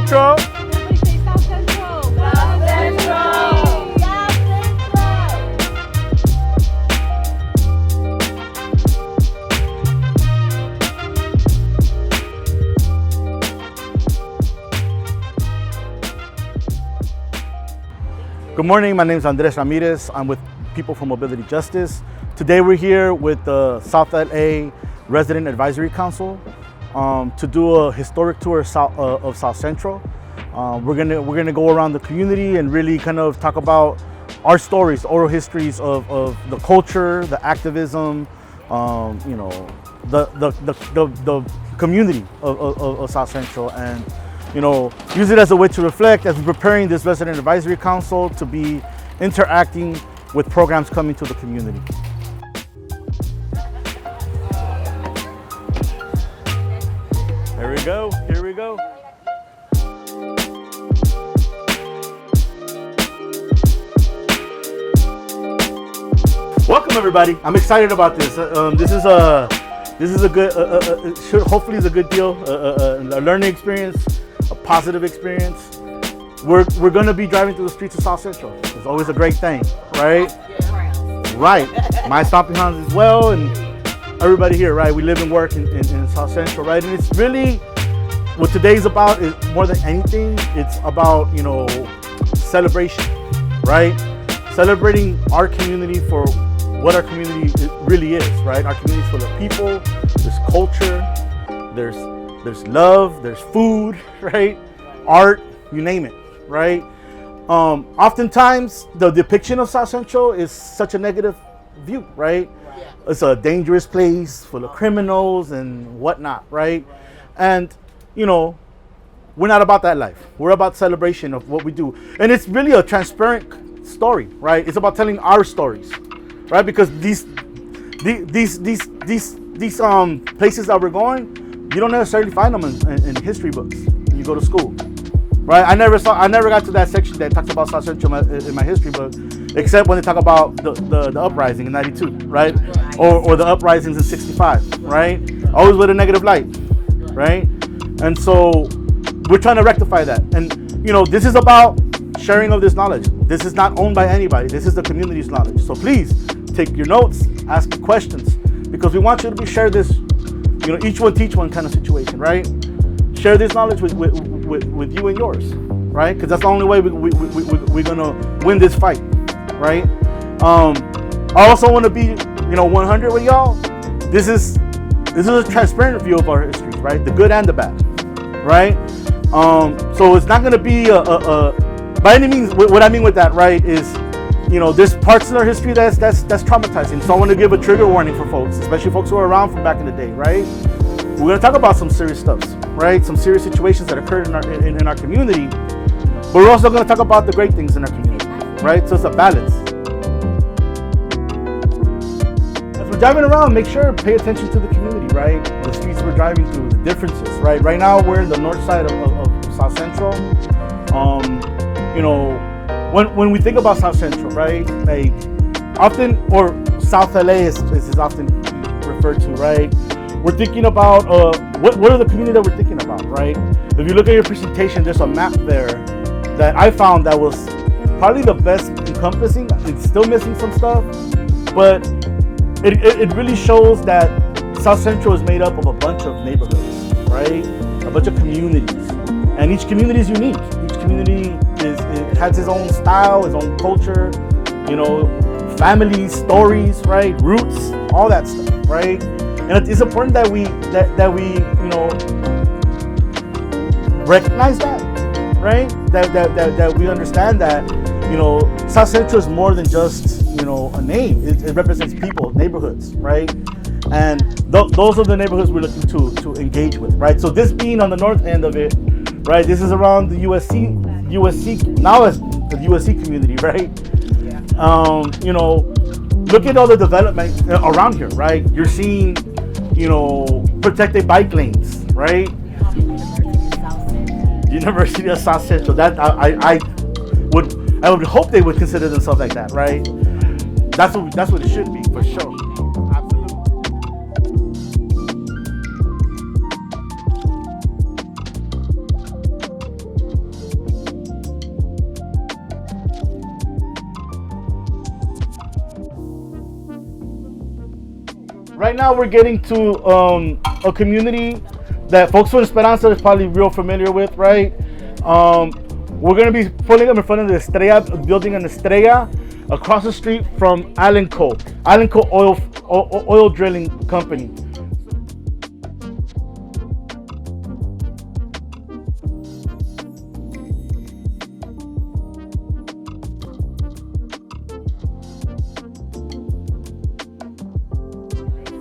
Central. Everybody say South Central. South Central. South Good morning, my name is Andres Ramirez. I'm with People for Mobility Justice. Today we're here with the South LA Resident Advisory Council to do a historic tour of South Central. We're gonna go around the community and really kind of talk about our stories, oral histories of the culture, the activism, you know, the community of South Central, and you know, use it as a way to reflect as we're preparing this Resident Advisory Council to be interacting with programs coming to the community. Here we go, here we go. Welcome everybody. I'm excited about this. This is a good, hopefully it's a good deal, a learning experience, a positive experience. We're gonna be driving through the streets of South Central. It's always a great thing, right? Right. My stomping grounds as well, and everybody here, right? We live and work in South Central, right? And it's really what today's about is more than anything. It's about, you know, celebration, right? Celebrating our community for what our community really is, right? Our community is full of people. There's culture. There's love. There's food, right? Art. You name it, right? Oftentimes, the depiction of South Central is such a negative view, right? It's a dangerous place full of criminals and whatnot, right? And, you know, we're not about that life. We're about celebration of what we do. And it's really a transparent story, right? It's about telling our stories, right? Because these places that we're going, you don't necessarily find them in history books when you go to school. Right, I never got to that section that talks about South Central in my history book, except when they talk about the uprising in '92, right? Or the uprisings in '65, right? Always with a negative light, right? And so we're trying to rectify that. And you know, this is about sharing of this knowledge. This is not owned by anybody. This is the community's knowledge. So please take your notes, ask questions, because we want you to share this, you know, each one teach one kind of situation, right? Share this knowledge with you and yours, right? Because that's the only way we're gonna win this fight, right? I also want to be, you know, 100 with y'all. This is a transparent view of our histories, right? The good and the bad, right? So it's not gonna be by any means. What I mean with that, right, is, you know, there's parts in our history that's traumatizing. So I want to give a trigger warning for folks, especially folks who are around from back in the day, right? We're going to talk about some serious stuff, right? Some serious situations that occurred in our community, but we're also going to talk about the great things in our community, right? So it's a balance. As we're driving around, make sure to pay attention to the community, right? The streets we're driving through, the differences, right? Right now we're in the north side of South Central. You know, when we think about South Central, right? Like often, or South LA is often referred to, right? We're thinking about what are the community that we're thinking about, right? If you look at your presentation, there's a map there that I found that was probably the best encompassing. It's still missing some stuff, but it really shows that South Central is made up of a bunch of neighborhoods, right? A bunch of communities, and each community is unique. Each community it has its own style, its own culture, you know, families, stories, right? Roots, all that stuff, right? And it's important that we you know, recognize that, right? That we understand that, you know, South Central is more than just, you know, a name. It represents people, neighborhoods, right? And those are the neighborhoods we're looking to engage with, right? So this being on the north end of it, right? This is around the USC now as the USC community, right? You know, look at all the development around here, right? You're seeing, you know, protected bike lanes, right? University of South Central. That I would hope they would consider themselves like that, right? That's what it should be, for sure. right now we're getting to a community that folks from Esperanza is probably real familiar with, right? We're gonna be pulling up in front of the Estrella building in Estrella, across the street from Alenco oil drilling company.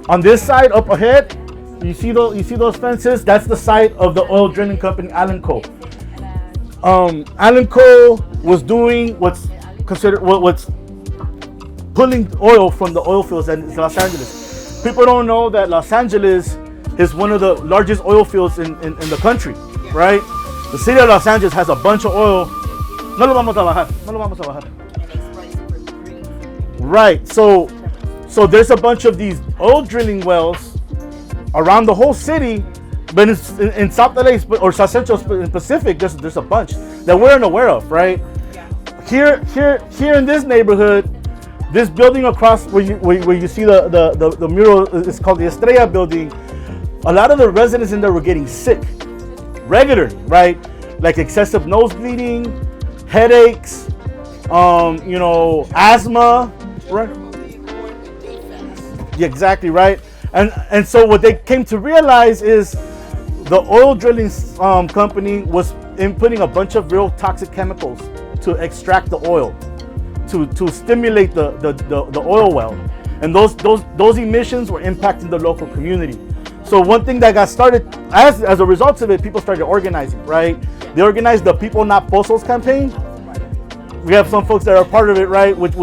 On this side up ahead, you see those fences? That's the site of the oil drilling company Alenco. Alenco was doing what's pulling oil from the oil fields in Los Angeles. People don't know that Los Angeles is one of the largest oil fields in the country, right? The city of Los Angeles has a bunch of oil. No lo vamos a bajar. No lo vamos a bajar. Right. So there's a bunch of these oil drilling wells around the whole city, but in South LA or South Central Pacific, there's a bunch that we're unaware of, right? Here in this neighborhood, this building across where you see the mural is called the Estrella building. A lot of the residents in there were getting sick regularly, right? Like excessive nose bleeding, headaches, asthma, right? Yeah, exactly, right. And so what they came to realize is the oil drilling company was inputting a bunch of real toxic chemicals to extract the oil, to stimulate the oil well, and those emissions were impacting the local community. So one thing that got started as a result of it, people started organizing, right? They organized the People Not Pozos campaign. We have some folks that are part of it, right? Which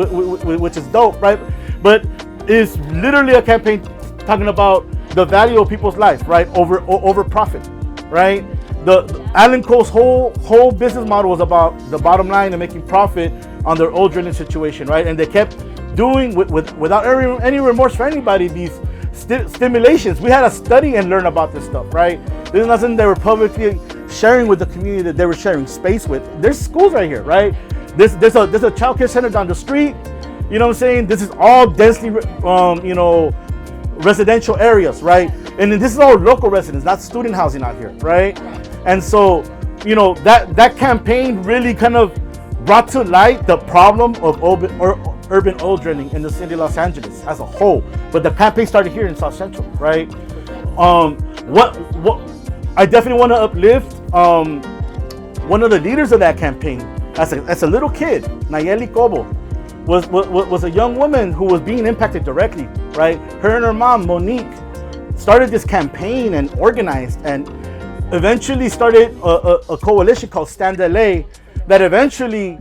is dope, right? But it's literally a campaign talking about the value of people's life, right? Over profit, right? The Alenco's whole business model was about the bottom line and making profit on their oil drilling situation, right? And they kept doing without any remorse for anybody these stimulations. We had to study and learn about this stuff, right? This is nothing they were publicly sharing with the community that they were sharing space with. There's schools right here, right? There's a child care center down the street. You know what I'm saying? This is all densely, residential areas, right? And this is all local residents, not student housing out here, right? And so, that campaign really kind of brought to light the problem of urban oil drilling in the city of Los Angeles as a whole. But the campaign started here in South Central, right? What I definitely want to uplift one of the leaders of that campaign as a little kid, Nayeli Cobo, was a young woman who was being impacted directly, right? Her and her mom, Monique, started this campaign and organized and eventually started a coalition called Stand LA that eventually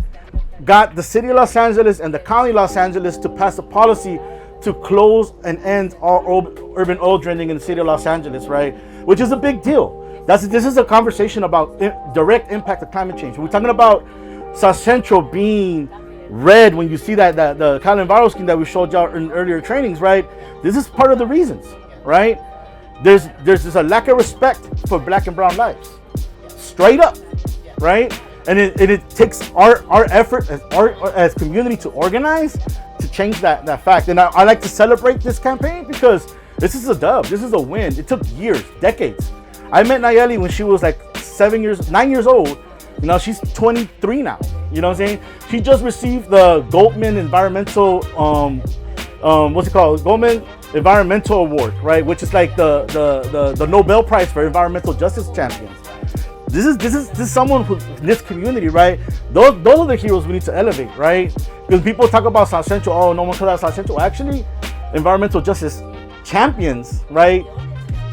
got the city of Los Angeles and the county of Los Angeles to pass a policy to close and end all urban oil drilling in the city of Los Angeles, right? Which is a big deal. This is a conversation about direct impact of climate change. We're talking about South Central being red when you see that the Calenvaro scheme that we showed y'all in earlier trainings, right? This is part of the reasons, right? There's just a lack of respect for Black and brown lives, straight up, right? And it takes our effort as community to organize to change that fact. And I like to celebrate this campaign because this is a dub. This is a win. It took years, decades. I met Nayeli when she was like 9 years old. She's 23 now. You know what I'm saying? She just received the Goldman Environmental, Goldman Environmental Award, right? Which is like the Nobel Prize for environmental justice champions. This is someone who's in this community, right? Those are the heroes we need to elevate, right? Because people talk about South Central, oh, no one talks about South Central. Actually, environmental justice champions, right,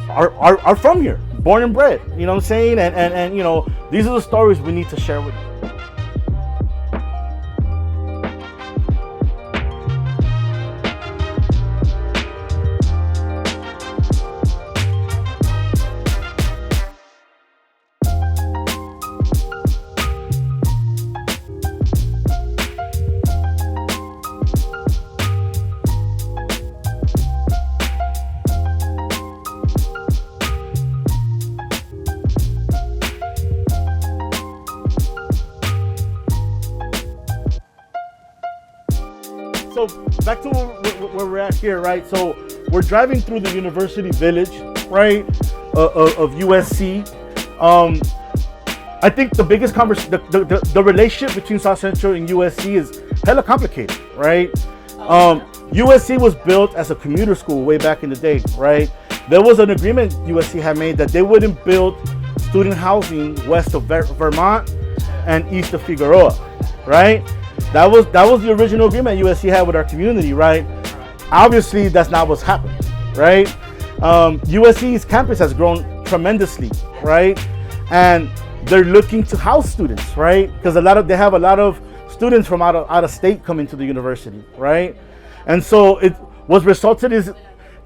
are from here, born and bred. You know what I'm saying? And these are the stories we need to share with you. So back to where we're at here, right? So we're driving through the University Village, right, of USC. I think the biggest the relationship between South Central and USC is hella complicated, right? USC was built as a commuter school way back in the day, right? There was an agreement USC had made that they wouldn't build student housing west of Vermont and east of Figueroa, right? That was the original agreement USC had with our community, right? Obviously, that's not what's happened, right? USC's campus has grown tremendously, right? And they're looking to house students, right? Because they have a lot of students from out of state coming to the university, right? And so it was resulted is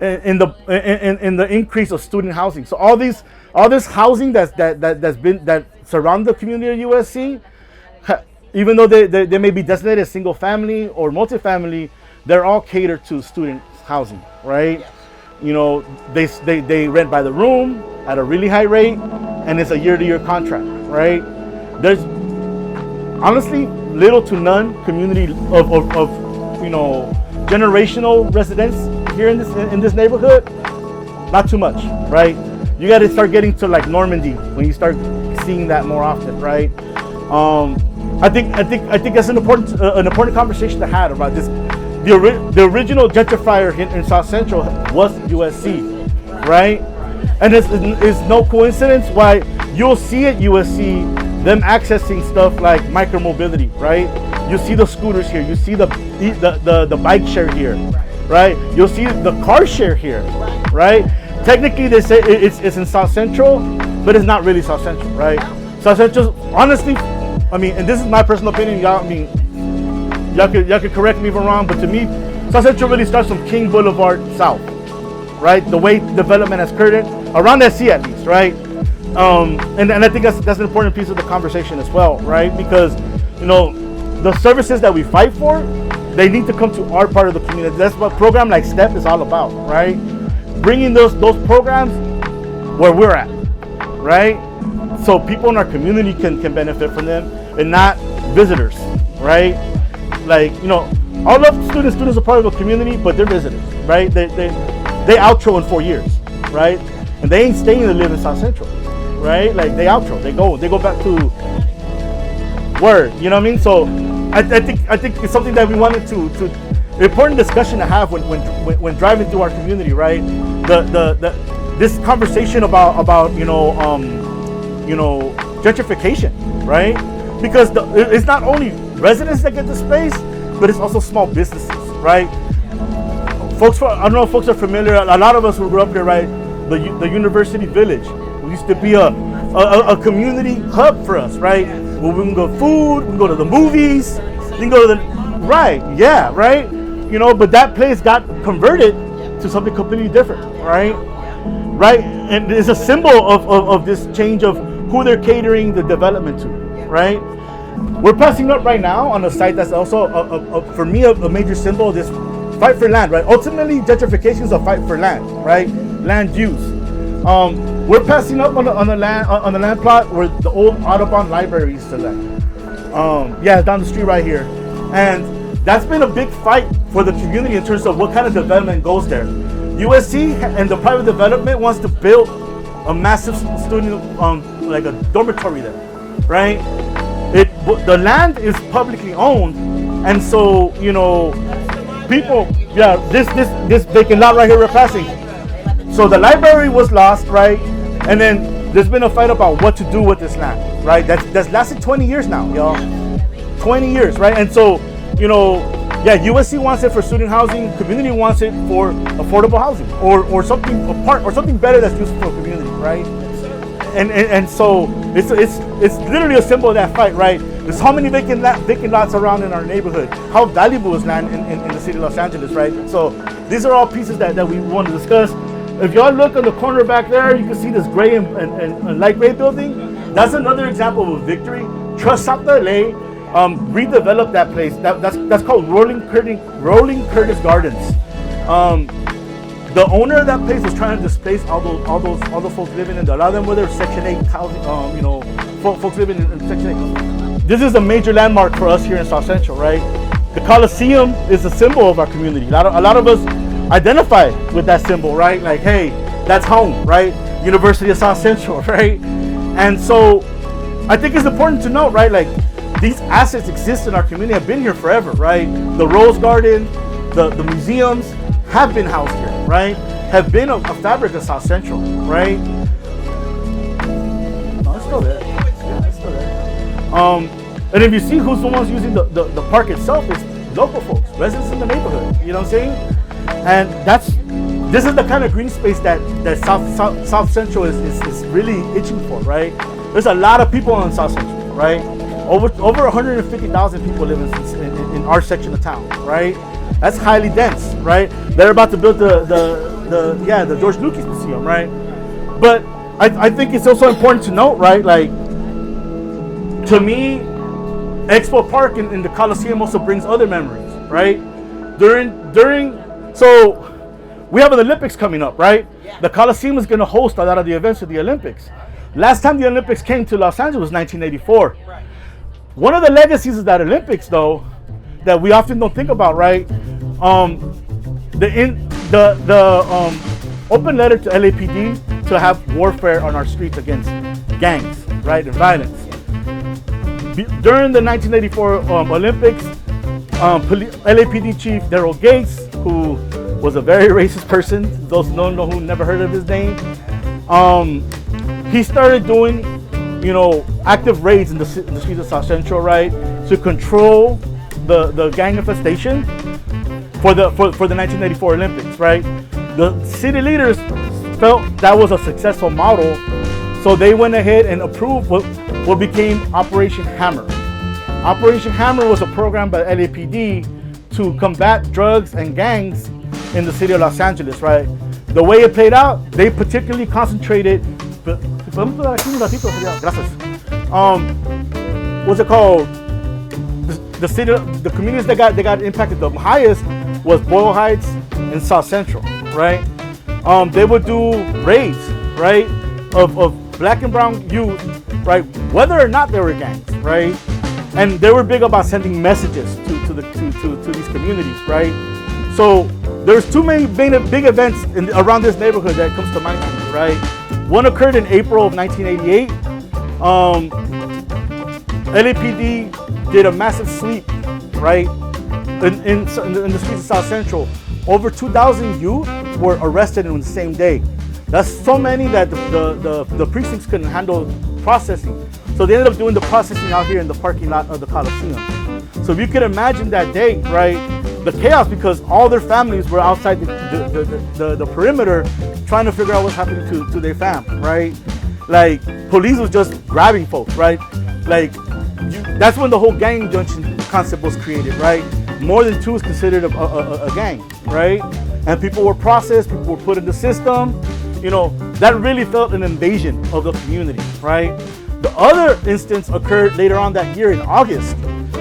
in the increase of student housing. So all this housing that surround the community of USC, even though they may be designated as single family or multifamily, they're all catered to student housing, right? You know, they rent by the room at a really high rate, and it's a year-to-year contract, right? There's honestly little to none community of generational residents here in this neighborhood. Not too much, right? You got to start getting to like Normandy when you start seeing that more often, right? I think that's an important conversation to have about this. The original gentrifier in South Central was USC, right? And it's no coincidence why you'll see at USC them accessing stuff like micromobility, right? You see the scooters here, you see the bike share here, right? You'll see the car share here, right? Technically, they say it's in South Central, but it's not really South Central, right? South Central, honestly, I mean, and this is my personal opinion, y'all could correct me if I'm wrong, but to me, South Central really starts from King Boulevard south, right? The way development has occurred around SC at least, right? And I think that's an important piece of the conversation as well, right? Because the services that we fight for, they need to come to our part of the community. That's what a program like STEP is all about, right? Bringing those programs where we're at, right? So people in our community can benefit from them and not visitors, right? Like, all of students are part of the community, but they're visitors, right? They outro in 4 years, right? And they ain't staying to live in South Central, right? Like they outro, they go back to word, you know what I mean? So I think it's something that we wanted to important discussion to have when driving through our community, right? This conversation about gentrification, right? Because it's not only residents that get the space, but it's also small businesses, right? Folks, I don't know if folks are familiar. A lot of us who grew up here, right? The University Village. We used to be a community hub for us, right? Where we can go food, we can go to the movies, we can go to right? But that place got converted to something completely different, right? Right? And it's a symbol of this change of who they're catering the development to, right? We're passing up right now on a site that's also, for me, a major symbol of this fight for land, right? Ultimately, gentrification is a fight for land, right? Land use. We're passing up on the land plot where the old Audubon Library used to land. Yeah, down the street right here. And that's been a big fight for the community in terms of what kind of development goes there. USC and the private development wants to build a massive student, like a dormitory there, right? The land is publicly owned, and so people, yeah, this vacant lot right here we're passing. So the library was lost, right? And then there's been a fight about what to do with this land, right? That's lasted 20 years now, y'all. 20 years, right? And so, yeah, USC wants it for student housing, community wants it for affordable housing, or something apart, or something better that's useful for community, right? And so it's literally a symbol of that fight, right? There's how many vacant lots around in our neighborhood. How valuable is land in the city of Los Angeles, right? So these are all pieces that we want to discuss. If y'all look on the corner back there, you can see this gray and light gray building. That's another example of a victory. Trust South LA redeveloped that place. That's called Rolling Curtis Gardens. The owner of that place was trying to displace all those folks living in there. A lot of them were there Section 8 housing, folks living in Section 8. This is a major landmark for us here in South Central, right? The Coliseum is a symbol of our community. A lot of us identify with that symbol, right? Like, hey, that's home, right? University of South Central, right? And so I think it's important to note, right? Like, these assets exist in our community, have been here forever, right? The Rose Garden, the museums have been housed here, right? Have been a fabric of South Central, right? No, it's still there. Yeah, it's still there. And if you see who's the ones using the park itself, it's local folks, residents in the neighborhood. You know what I'm saying? And this is the kind of green space that South Central is really itching for, right? There's a lot of people in South Central, right? Over 150,000 people live in our section of town, right? That's highly dense, right? They're about to build the George Lucas Museum, right? But I think it's also important to note, right? Like, to me, Expo Park in the Coliseum also brings other memories, right? So we have an Olympics coming up, right? The Coliseum is going to host a lot of the events of the Olympics. Last time the Olympics came to Los Angeles was 1984. One of the legacies of that Olympics, though, that we often don't think about, right? The open letter to LAPD to have warfare on our streets against gangs, right, and violence. During the 1984 Olympics, LAPD Chief Daryl Gates, who was a very racist person, those who never heard of his name, he started doing, active raids in the streets of South Central, right, to control the gang infestation for the 1984 Olympics, right. The city leaders felt that was a successful model, so they went ahead and approved what became Operation Hammer. Operation Hammer was a program by LAPD to combat drugs and gangs in the city of Los Angeles, right? The way it played out, they particularly concentrated. What's it called? The communities that got impacted the highest was Boyle Heights and South Central, right? They would do raids, right, of black and brown youth, right, whether or not they were gangs, right? And they were big about sending messages to these communities, right? So there's too many big events around this neighborhood that comes to mind, right? One occurred in April of 1988. LAPD did a massive sweep, right, in the streets of South Central. Over 2,000 youth were arrested in the same day. That's so many that the precincts couldn't handle processing. So they ended up doing the processing out here in the parking lot of the Coliseum. So if you could imagine that day, right, the chaos, because all their families were outside the perimeter trying to figure out what's happening to their fam, right? Like, police was just grabbing folks, right? Like, that's when the whole gang junction concept was created, right? More than two is considered a gang, right? And people were processed, people were put in the system. That really felt an invasion of the community, right? The other instance occurred later on that year in August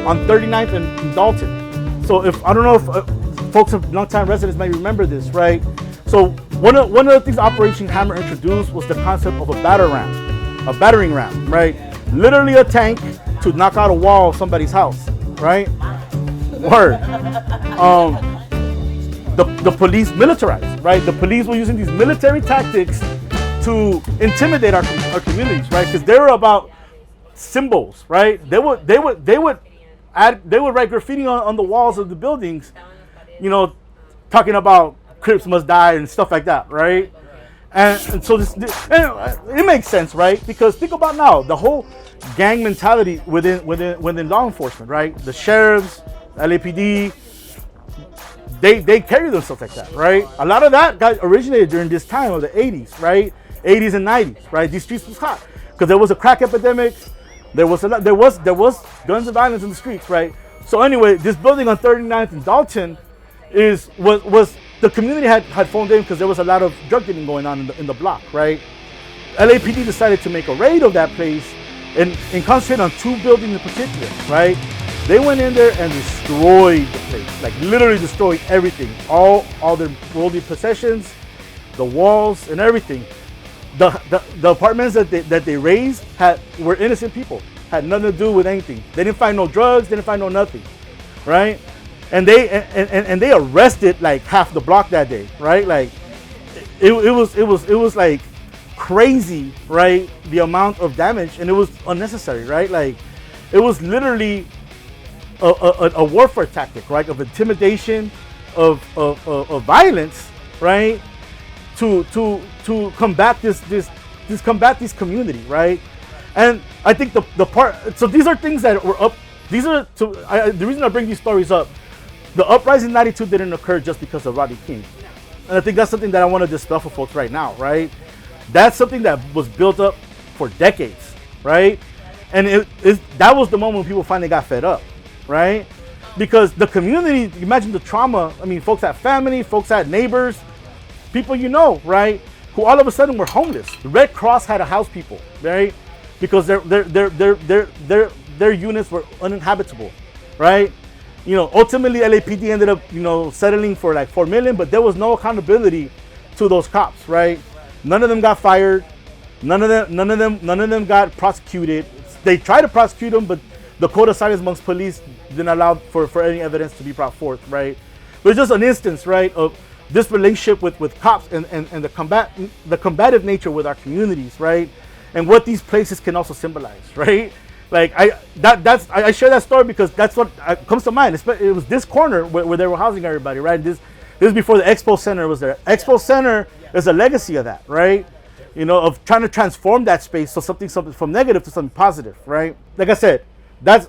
on 39th and Dalton. So I don't know if folks of longtime residents may remember this, right? So one of the things Operation Hammer introduced was the concept of a battering ram, right? Literally a tank to knock out a wall of somebody's house, right? Word. The police militarized, right? The police were using these military tactics to intimidate our communities, right? Because they were about symbols, right? They would write graffiti on the walls of the buildings, talking about Crips must die and stuff like that, right? And so it makes sense, right? Because think about now the whole gang mentality within law enforcement, right? The sheriffs, LAPD, they carry themselves like that, right? A lot of that got originated during this time of the 80s, right? 80s and 90s, right? These streets was hot because there was a crack epidemic. There was guns and violence in the streets, right? So anyway, this building on 39th and Dalton was the community had phoned in because there was a lot of drug dealing going on in the block, right? LAPD decided to make a raid of that place and concentrate on two buildings in particular, right? They went in there and destroyed the place, like literally destroyed everything, all their worldly possessions, the walls and everything. The apartments that they raised were innocent people, had nothing to do with anything. They didn't find no drugs, they didn't find no nothing, right? and they arrested like half the block that day, right? Like it was like crazy, right? The amount of damage, and it was unnecessary, right? Like it was literally a warfare tactic, right? Of intimidation, of violence, right? To combat combat this community, right? And I think the part, so these are things that were up. These are the reason I bring these stories up. The uprising in '92 didn't occur just because of Rodney King, and I think that's something that I want to dispel for folks right now, right? That's something that was built up for decades, right? And that was the moment when people finally got fed up, right? Because the community, imagine the trauma. I mean, folks had family, folks had neighbors, people you know, right? Who all of a sudden were homeless. The Red Cross had to house people, right? Because their units were uninhabitable, right? You know, ultimately LAPD ended up, you know, settling for like $4 million, but there was no accountability to those cops, right? None of them got fired. None of them got prosecuted. They tried to prosecute them, but the code of silence amongst police didn't allow for any evidence to be brought forth, right? But it's just an instance, right, of this relationship with cops and the combative nature with our communities, right? And what these places can also symbolize, right? Like I share that story because that's what comes to mind. It was this corner where they were housing everybody, right? This is before the Expo Center was there. Expo Center is a legacy of that, right? You know, of trying to transform that space so something from negative to something positive, right? Like I said, that's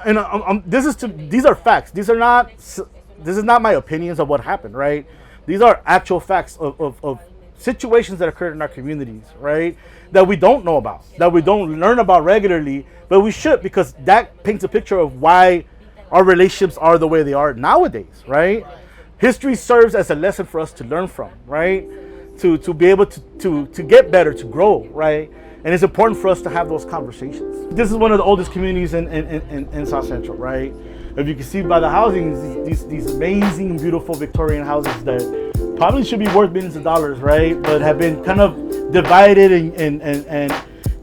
these are facts. This is not my opinions of what happened, right? These are actual facts of situations that occurred in our communities, right? That we don't know about, that we don't learn about regularly, but we should, because that paints a picture of why our relationships are the way they are nowadays, right? History serves as a lesson for us to learn from, right? To be able to get better, to grow, right? And it's important for us to have those conversations. This is one of the oldest communities in South Central, right? If you can see by the housing, these amazing, beautiful Victorian houses that probably should be worth millions of dollars, right? But have been kind of divided and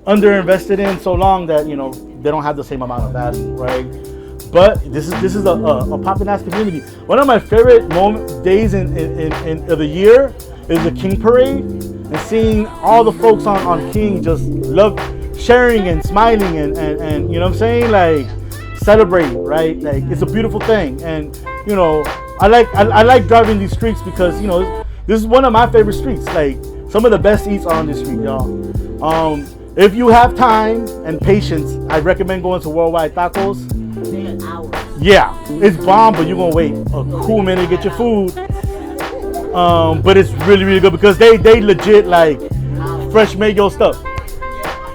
underinvested in so long that, you know, they don't have the same amount of value, right? But this is a poppin' ass community. One of my favorite days of the year is the King Parade, and seeing all the folks on King just love sharing and smiling and you know what I'm saying, like celebrating, right? Like it's a beautiful thing. And you know, I like driving these streets because, you know, this is one of my favorite streets. Like some of the best eats are on this street, y'all. If you have time and patience, I recommend going to Worldwide Tacos. Yeah, it's bomb, but you're gonna wait a cool minute to get your food. But it's really, really good because they legit like fresh made your stuff.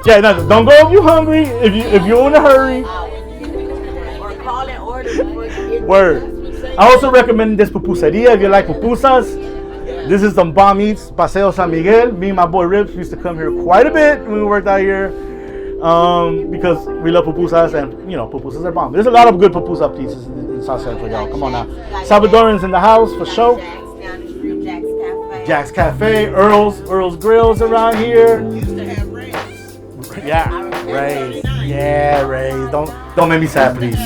Yeah, no, don't go if you're hungry. If you're in a hurry. Or call and order before you get Word. I also recommend this pupuseria if you like pupusas. This is some bomb eats, Paseo San Miguel. Me and my boy Rips used to come here quite a bit when we worked out here. Because we love pupusas, and you know, pupusas are bomb. There's a lot of good pupusa places in South Central, y'all. Come on now. Salvadorans in the house for sure. down the street, Jack's Cafe. Jack's Cafe, Earl's Grills around here. Used to have Ray's. Yeah, Ray's. Yeah, Ray's. Don't make me sad, please.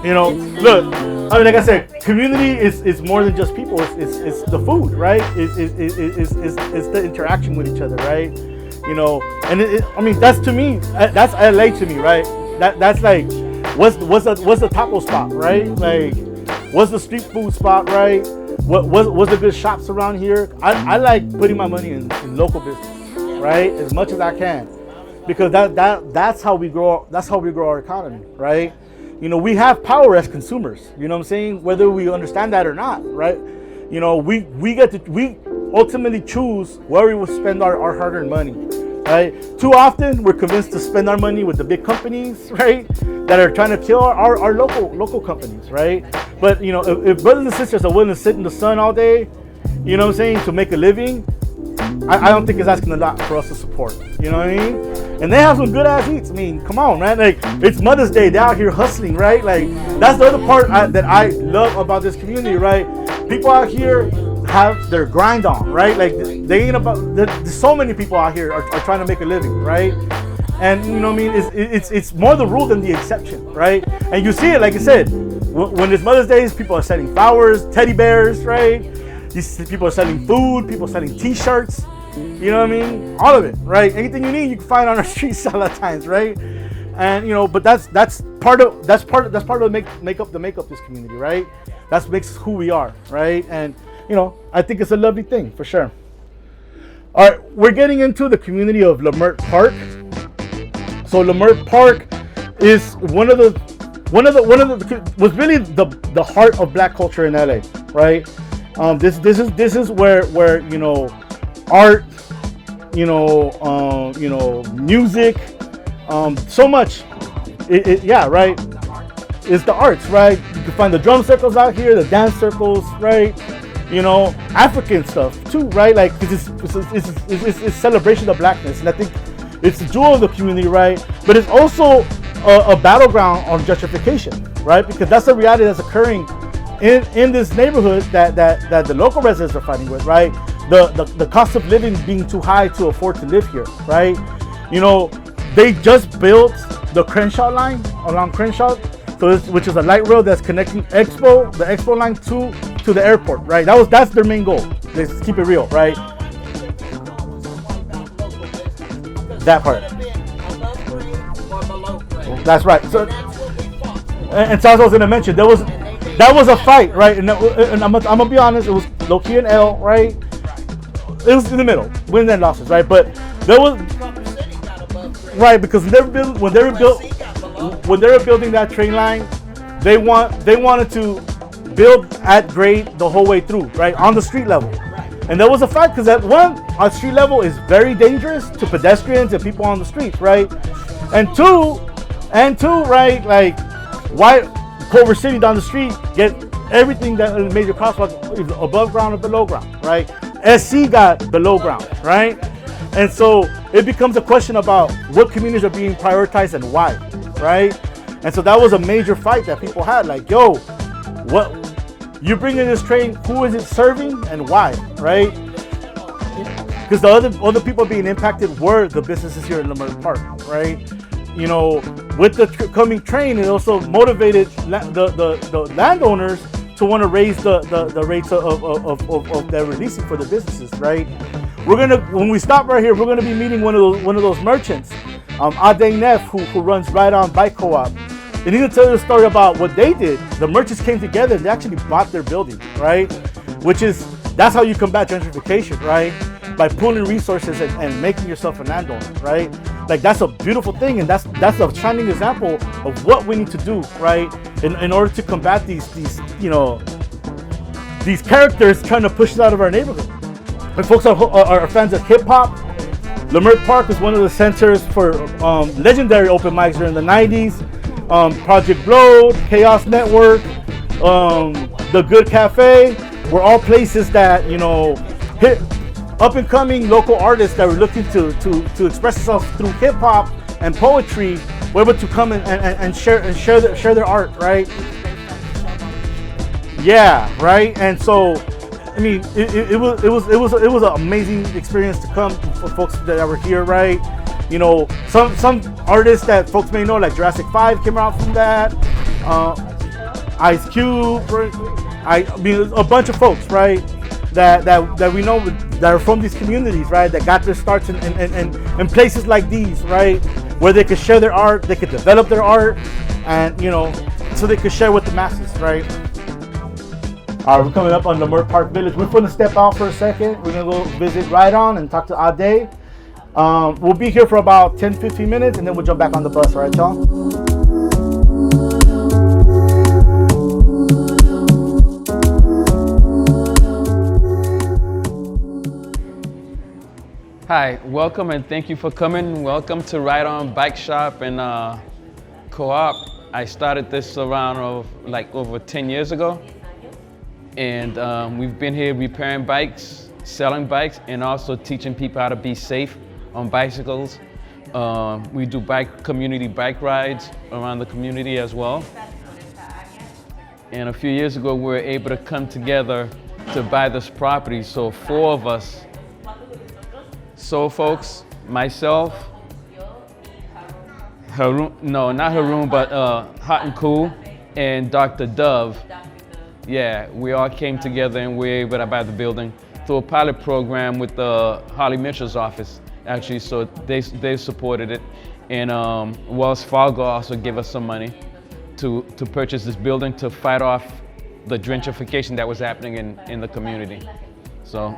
You know, look. I mean, like I said, community is more than just people. It's the food, right? It's the interaction with each other, right? You know, and I mean, that's to me, that's LA to me, right? That's like, what's the taco spot, right? Like, what's the street food spot, right? What's the good shops around here? I like putting my money in local business, right? As much as I can, because that's how we grow. That's how we grow our economy, right? You know, we have power as consumers. You know what I'm saying? Whether we understand that or not, right? You know, we ultimately choose where we will spend our hard-earned money, right? Too often, we're convinced to spend our money with the big companies, right? That are trying to kill our local companies, right? But, you know, if brothers and sisters are willing to sit in the sun all day, you know what I'm saying, to make a living, I don't think it's asking a lot for us to support. You know what I mean? And they have some good ass eats. I mean, come on, man. Like, it's Mother's Day. They're out here hustling, right? Like, that's the other part that I love about this community, right? People out here have their grind on, right? Like, they ain't about. There's so many people out here are trying to make a living, right? And you know what I mean? It's more the rule than the exception, right? And you see it, like I said, when it's Mother's Day, people are selling flowers, teddy bears, right? You see people are selling food, people are selling T-shirts. You know what I mean? All of it, right? Anything you need, you can find on our streets a lot of times, right? And but that's part of make up this community, right? That makes who we are, right? And I think it's a lovely thing for sure. All right, we're getting into the community of Leimert Park. So Leimert Park is was really the heart of Black culture in LA, right? This is where art, music, so much. Right. It's the arts, right? You can find the drum circles out here, the dance circles, right? African stuff too, right? Like it's celebration of Blackness, and I think it's the jewel of the community, right? But it's also a battleground on gentrification, right? Because that's the reality that's occurring in this neighborhood that the local residents are fighting with, right? The cost of living being too high to afford to live here, right? They just built the Crenshaw line along Crenshaw, which is a light rail that's connecting the Expo line to the airport, right? That's their main goal. Let's keep it real, right? That part. That's right. So, and so I was gonna mention that was a fight, right? And I'm gonna be honest, it was low-key an L, right? It was in the middle, wins and losses, right? But there was right because when they were building that train line, they wanted to build at grade the whole way through, right, on the street level. And there was a fight because on street level is very dangerous to pedestrians and people on the streets, right? And two, right, like why Culver City down the street get everything that is major crosswalk above ground or below ground, right? SC got below ground, right? And so it becomes a question about what communities are being prioritized and why, right? And so that was a major fight that people had, like, yo, what you bring in this train, who is it serving and why, right? Because the other people being impacted were the businesses here in Leimert Park, right? With the coming train, it also motivated the landowners to want to raise the rates of their releasing for the businesses, right? When we stop right here, we're gonna be meeting one of those merchants, Ade Neff, who runs Right On Bike Co-op. And he's gonna tell you a story about what they did. The merchants came together and they actually bought their building, right? That's how you combat gentrification, right? By pooling resources and making yourself a landowner, right? Like that's a beautiful thing, and that's a shining example of what we need to do, right? In order to combat these characters trying to push us out of our neighborhood. If folks are fans of hip hop, Leimert Park was one of the centers for legendary open mics during the 90s. Project Blow, Chaos Network, The Good Cafe were all places that hit up and coming local artists that were looking to express themselves through hip hop and poetry were able to come and share their art, right? Yeah, right. And so I mean, it was an amazing experience to come for folks that were here, right? Some artists that folks may know, like Jurassic 5 came out from that. Ice Cube, I mean, a bunch of folks, right? That we know that are from these communities, right? That got their starts in places like these, right? Where they could share their art, they could develop their art, and so they could share with the masses, right? All right, we're coming up on Leimert Park Village. We're going to step out for a second. We're going to go visit Right On and talk to Ade. We'll be here for about 10-15 minutes, and then we'll jump back on the bus, all right, y'all? Hi, welcome and thank you for coming. Welcome to Right On Bike Shop and Co-op. I started this around over 10 years ago. And we've been here repairing bikes, selling bikes, and also teaching people how to be safe on bicycles. We do community bike rides around the community as well. And a few years ago, we were able to come together to buy this property. So 4 of us, Soul Folks, myself, Haroon, no, not Haroon, but Hot and Cool, and Dr. Dove. Dr. Dove. Yeah, we all came together and we were able to buy the building through a pilot program with the Holly Mitchell's office, actually. So they supported it, and Wells Fargo also gave us some money to purchase this building to fight off the gentrification that was happening in the community. So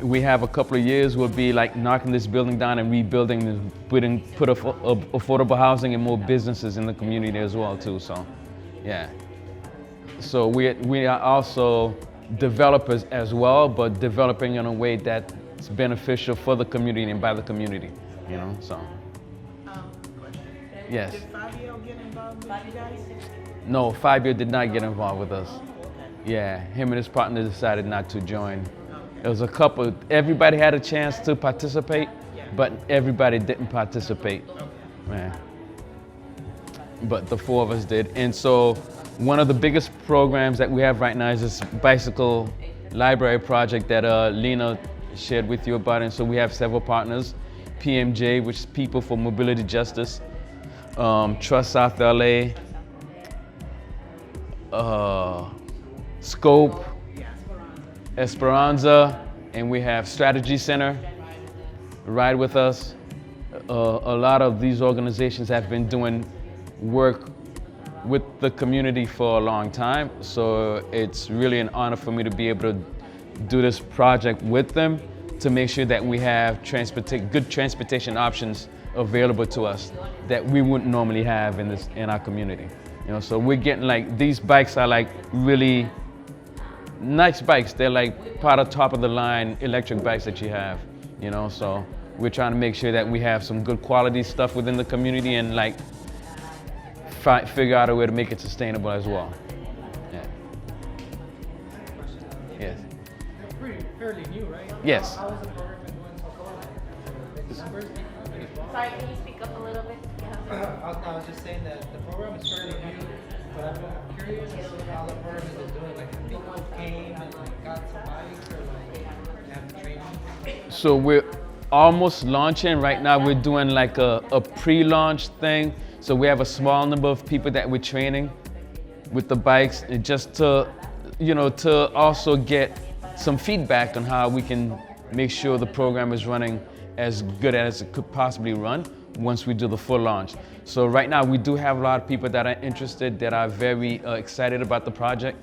we have a couple of years, we'll be like knocking this building down and rebuilding and put affordable housing and more businesses in the community as well too, so yeah. So we are also developers as well, but developing in a way that's beneficial for the community and by the community, you know, so. Yes. Did Fabio get involved with you guys? No, Fabio did not get involved with us. Yeah, him and his partner decided not to join. It was a couple, everybody had a chance to participate, but everybody didn't participate. Man. But the four of us did. And so one of the biggest programs that we have right now is this bicycle library project that Lena shared with you about. And so we have several partners, PMJ, which is People for Mobility Justice, Trust South LA, Scope, Esperanza, and we have Strategy Center, Ride With Us. A lot of these organizations have been doing work with the community for a long time, so it's really an honor for me to be able to do this project with them to make sure that we have good transportation options available to us that we wouldn't normally have in our community. You know, so we're getting like, these bikes are like really nice bikes. They're like part of top of the line electric bikes that you have, you know, so we're trying to make sure that we have some good quality stuff within the community and like figure out a way to make it sustainable as well. Yeah. Yes. It's pretty fairly new, right? Yes. How is the program been going so far? Sorry, can you speak up a little bit? I was just saying that the program is fairly new, but I'm curious as to how the program is doing. Like, have people came and like got some bikes or like have training? So we're almost launching right now. We're doing like a pre-launch thing. So we have a small number of people that we're training with the bikes, and just to, you know, to also get some feedback on how we can make sure the program is running as good as it could possibly run once we do the full launch. So right now we do have a lot of people that are interested, that are very excited about the project.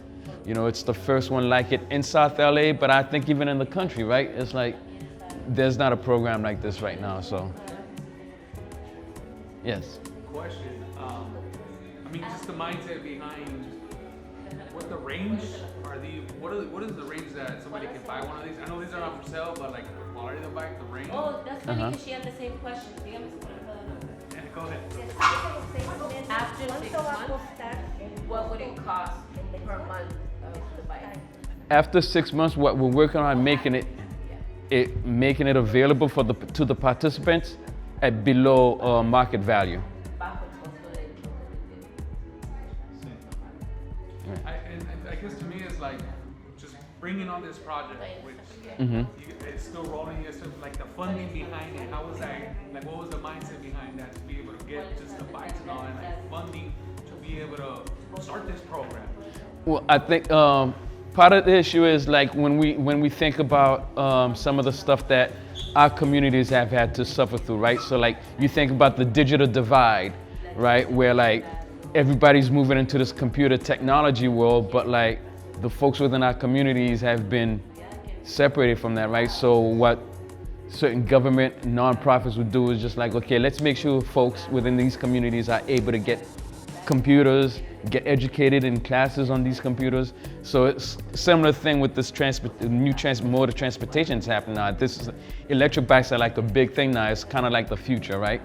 You know, it's the first one like it in South LA, but I think even in the country, right? It's like, there's not a program like this right now, so. Yes. Question. I mean, just the mindset behind what the range are. What is the range that somebody can buy one of these? I know these are not for sale, but like the quality of the bike, the range. Oh, that's funny because she had the same question. Dígame. And go ahead. After 6 months, what would it cost per month of the bike? After 6 months, what we're working on making it available to the participants at below market value. I guess to me it's like just bringing on this project, which it's still rolling. It's just like the funding behind it. How was that? Like, what was the mindset behind that to be able to get just the bikes and all, and like funding to be able to start this program? Well, I think part of the issue is like when we think about some of the stuff that our communities have had to suffer through, right? So like you think about the digital divide, right? Where like everybody's moving into this computer technology world, but like the folks within our communities have been separated from that, right? So what certain government nonprofits would do is just like, okay, let's make sure folks within these communities are able to get computers, get educated in classes on these computers. So it's a similar thing with this new mode of transportation that's happening now. Electric bikes are like a big thing now. It's kind of like the future, right?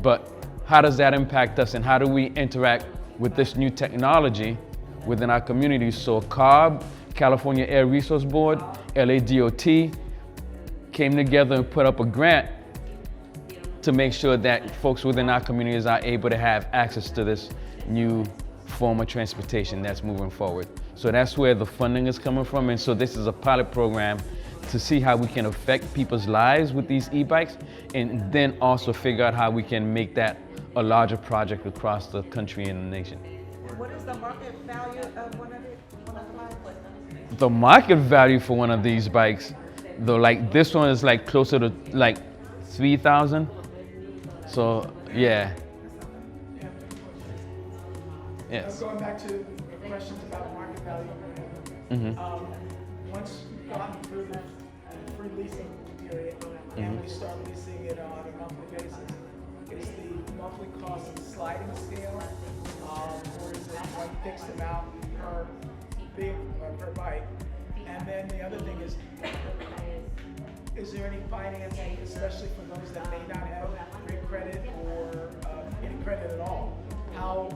But how does that impact us, and how do we interact with this new technology within our communities? So CARB, California Air Resource Board, LADOT came together and put up a grant to make sure that folks within our communities are able to have access to this new form of transportation that's moving forward. So that's where the funding is coming from. And so this is a pilot program to see how we can affect people's lives with these e-bikes, and then also figure out how we can make that a larger project across the country and the nation. What is the market value of one of the bikes? The market value for one of these bikes, though, like this one is like closer to like 3,000. So yeah. Yes. Going back to the questions about market value. Once you've gotten through the free leasing period and we start leasing it on a monthly basis, is the monthly cost a sliding scale, or is it one fixed amount per per bike? And then the other thing is there any financing, especially for those that may not have great credit or any credit at all? How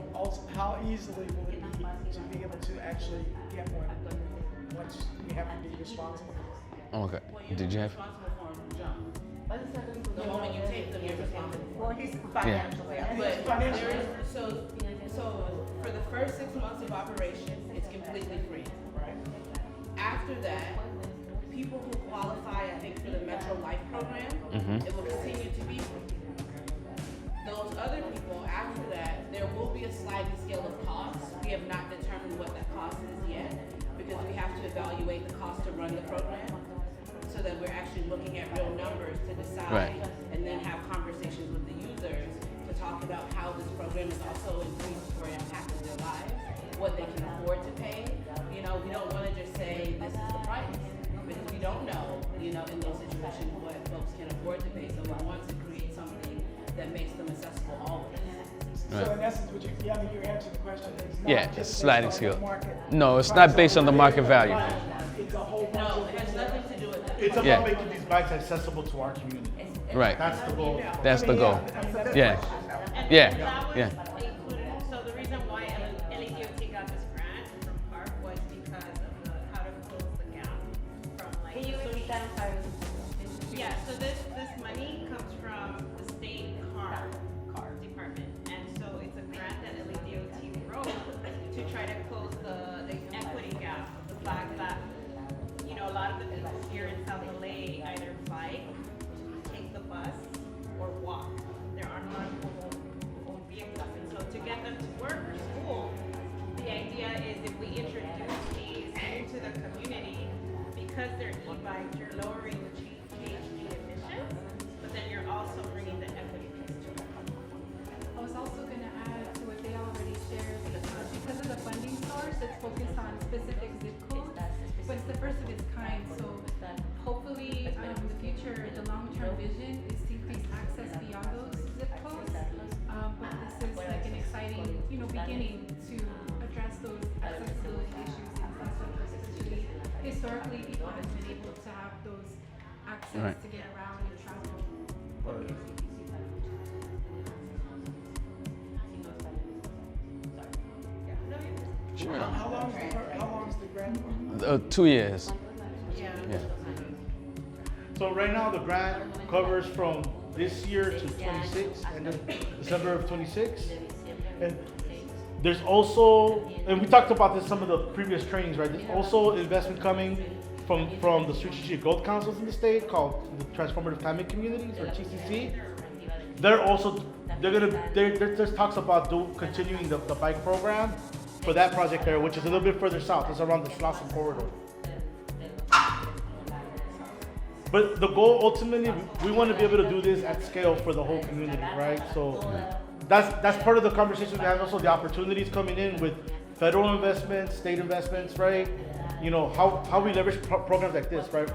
easily will it be to be able to actually get one once you have to be responsible? Okay. Did you have? The moment you take them, you're responsible. Well, he's Yeah. But there is, so for the first 6 months of operation, it's completely free. After that, people who qualify, I think, for the Metro Life program, it will continue to be free. Those other people, after that, there will be a sliding scale of costs. We have not determined what that cost is yet, because we have to evaluate the cost to run the program, so that we're actually looking at real numbers to decide, and then have conversations with the users to talk about how this program is also increased or impacted their lives, what they can afford to pay. You know, we don't want to just say this is the price, because we don't know, you know, in those situations what folks can afford to pay. So we want to create something that makes them accessible always. So in essence, what you're answering the question is not Yeah, just sliding based on the scale. market No, it's price not based on the market value. It's a whole bunch No, of it has nothing to do with that. It's about Yeah. making these bikes accessible to our community. Right. That's the goal. That's the goal. that's Yeah. And Yeah. that was Yeah. included, so the reason why LADOT got this grant from CARP was because of the, how to close the gap from like. Can you social- repeat that? I'm sorry. Yeah, so this money comes from the state CARP department, and so it's a grant that LADOT wrote to try to close the equity gap, the fact that, you know, a lot of the people here in South LA either bike, take the bus, or walk. There aren't a lot of people who own vehicles, and so to get them to work or school, the idea is if we introduce these into the community, because they're e-bikes, you're lowering the GHG emissions, but then you're also bringing the equity piece to it. I was also going to add to what they already shared, because of the funding source, it's focused on specific zip codes, but it's the first of its kind. So hopefully, in the future, the long-term vision is to increase access beyond those zip codes. But this is like an exciting, you know, beginning to address those accessibility issues in South Central, especially historically, people have been able to have those access Right. to get around and travel. Sure. How long is the grant? 2 years. Yeah. Yeah. So right now the grant covers from this year to 26, and then December of 26. And there's also, and we talked about this some of the previous trainings, right? There's also investment coming from the strategic growth councils in the state called the Transformative Climate Communities, or TCC. There's talks about continuing the bike program for that project there, which is a little bit further south. It's around the Slauson corridor. But the goal ultimately, we want to be able to do this at scale for the whole community, right? So that's part of the conversation we have. Also, the opportunities coming in with federal investments, state investments, right? You know, how we leverage programs like this, right?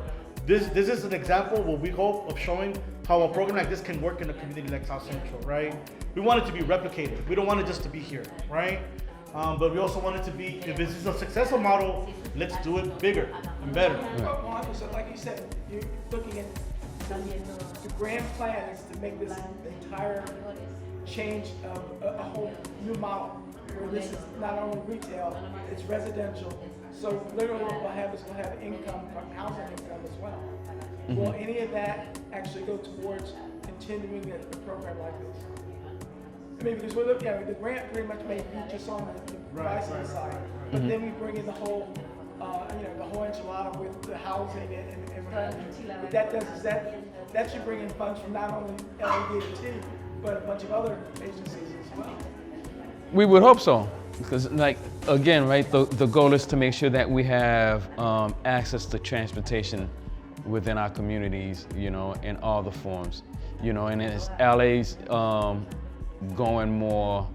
This is an example, what we hope, of showing how a program like this can work in a community like South Central, right? We want it to be replicated. We don't want it just to be here, right? But we also want it to be, if this is a successful model, let's do it bigger and better. Well, so like you said, you're looking at the grand plan is to make this entire change a whole new model, where this is not only retail, it's residential. So literally what we'll have is we'll have income, housing income as well. Will any of that actually go towards continuing a program like this? I mean, because we're looking at the grant pretty much may be just on the pricing side, but then we bring in the whole, the whole enchilada with the housing and everything. What that does is that should bring in funds from not only LADOT, but a bunch of other agencies as well. We would hope so. Because like, again, right, the goal is to make sure that we have access to transportation within our communities, you know, in all the forms, you know, and as LA's going more,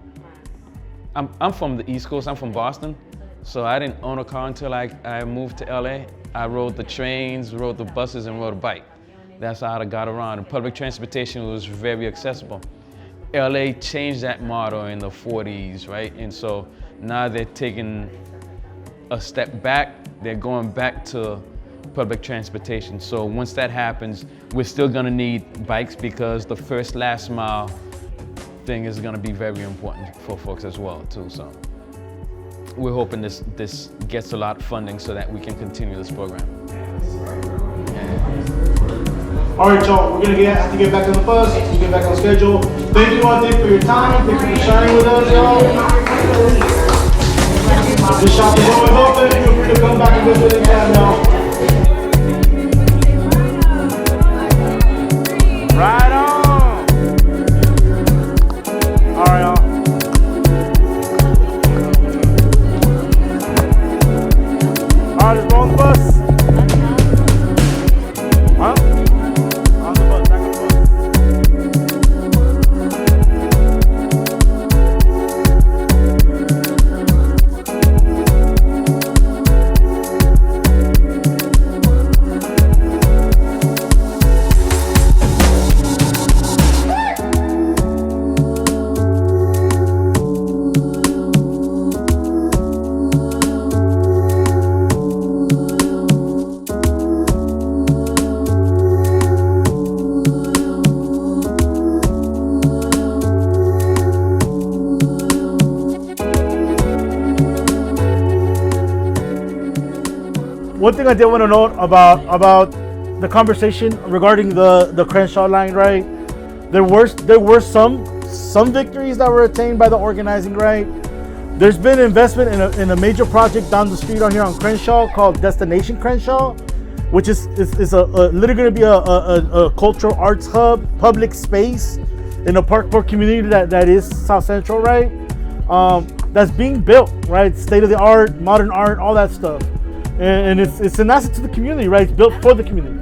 I'm from the East Coast, I'm from Boston, so I didn't own a car until I moved to LA. I rode the trains, rode the buses, and rode a bike. That's how I got around, and public transportation was very accessible. LA changed that model in the 40s, right? And so now they're taking a step back, they're going back to public transportation. So once that happens, we're still gonna need bikes because the first last mile thing is gonna be very important for folks as well too. So we're hoping this gets a lot of funding so that we can continue this program. All right, y'all, we're gonna have to get back on the bus, we get back on schedule. Thank you, Auntie, for your time. Thank you for sharing with us, y'all. This shop is always open. Feel free to come back and visit anytime, y'all. Right on. All right, y'all. All right, let's roll the bus. Huh? On the bus, back on the bus. One thing I did want to note about the conversation regarding the Crenshaw line, right? There were some victories that were attained by the organizing, right? There's been investment in a major project down the street on here on Crenshaw called Destination Crenshaw, which is literally going to be a cultural arts hub, public space in a Parkport community that is South Central, right? That's being built, right? State of the art, modern art, all that stuff. And it's an asset to the community, right? It's built for the community.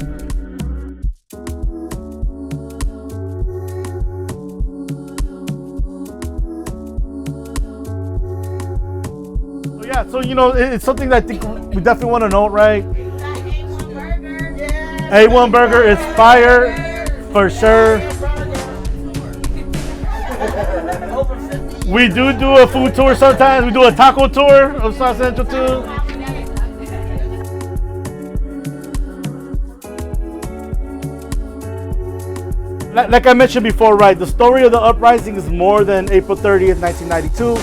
So yeah, so you know, it's something that I think we definitely want to note, right? A1 burger. Yeah. A1 burger is fire for sure. We do a food tour sometimes. We do a taco tour of South Central too. Like I mentioned before, right? The story of the uprising is more than April 30th, 1992.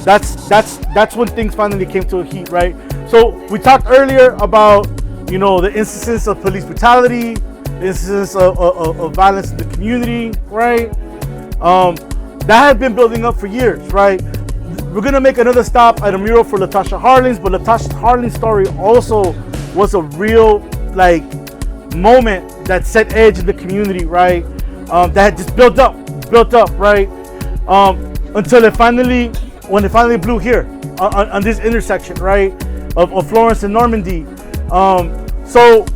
That's when things finally came to a heat, right? So we talked earlier about, you know, the instances of police brutality, the instances of violence in the community, right? That had been building up for years, right? We're gonna make another stop at a mural for Latasha Harlins, but Latasha Harlins' story also was a real like moment that set edge in the community, right? That had just built up, right? Until when it finally blew here on this intersection, right? Of Florence and Normandy. So,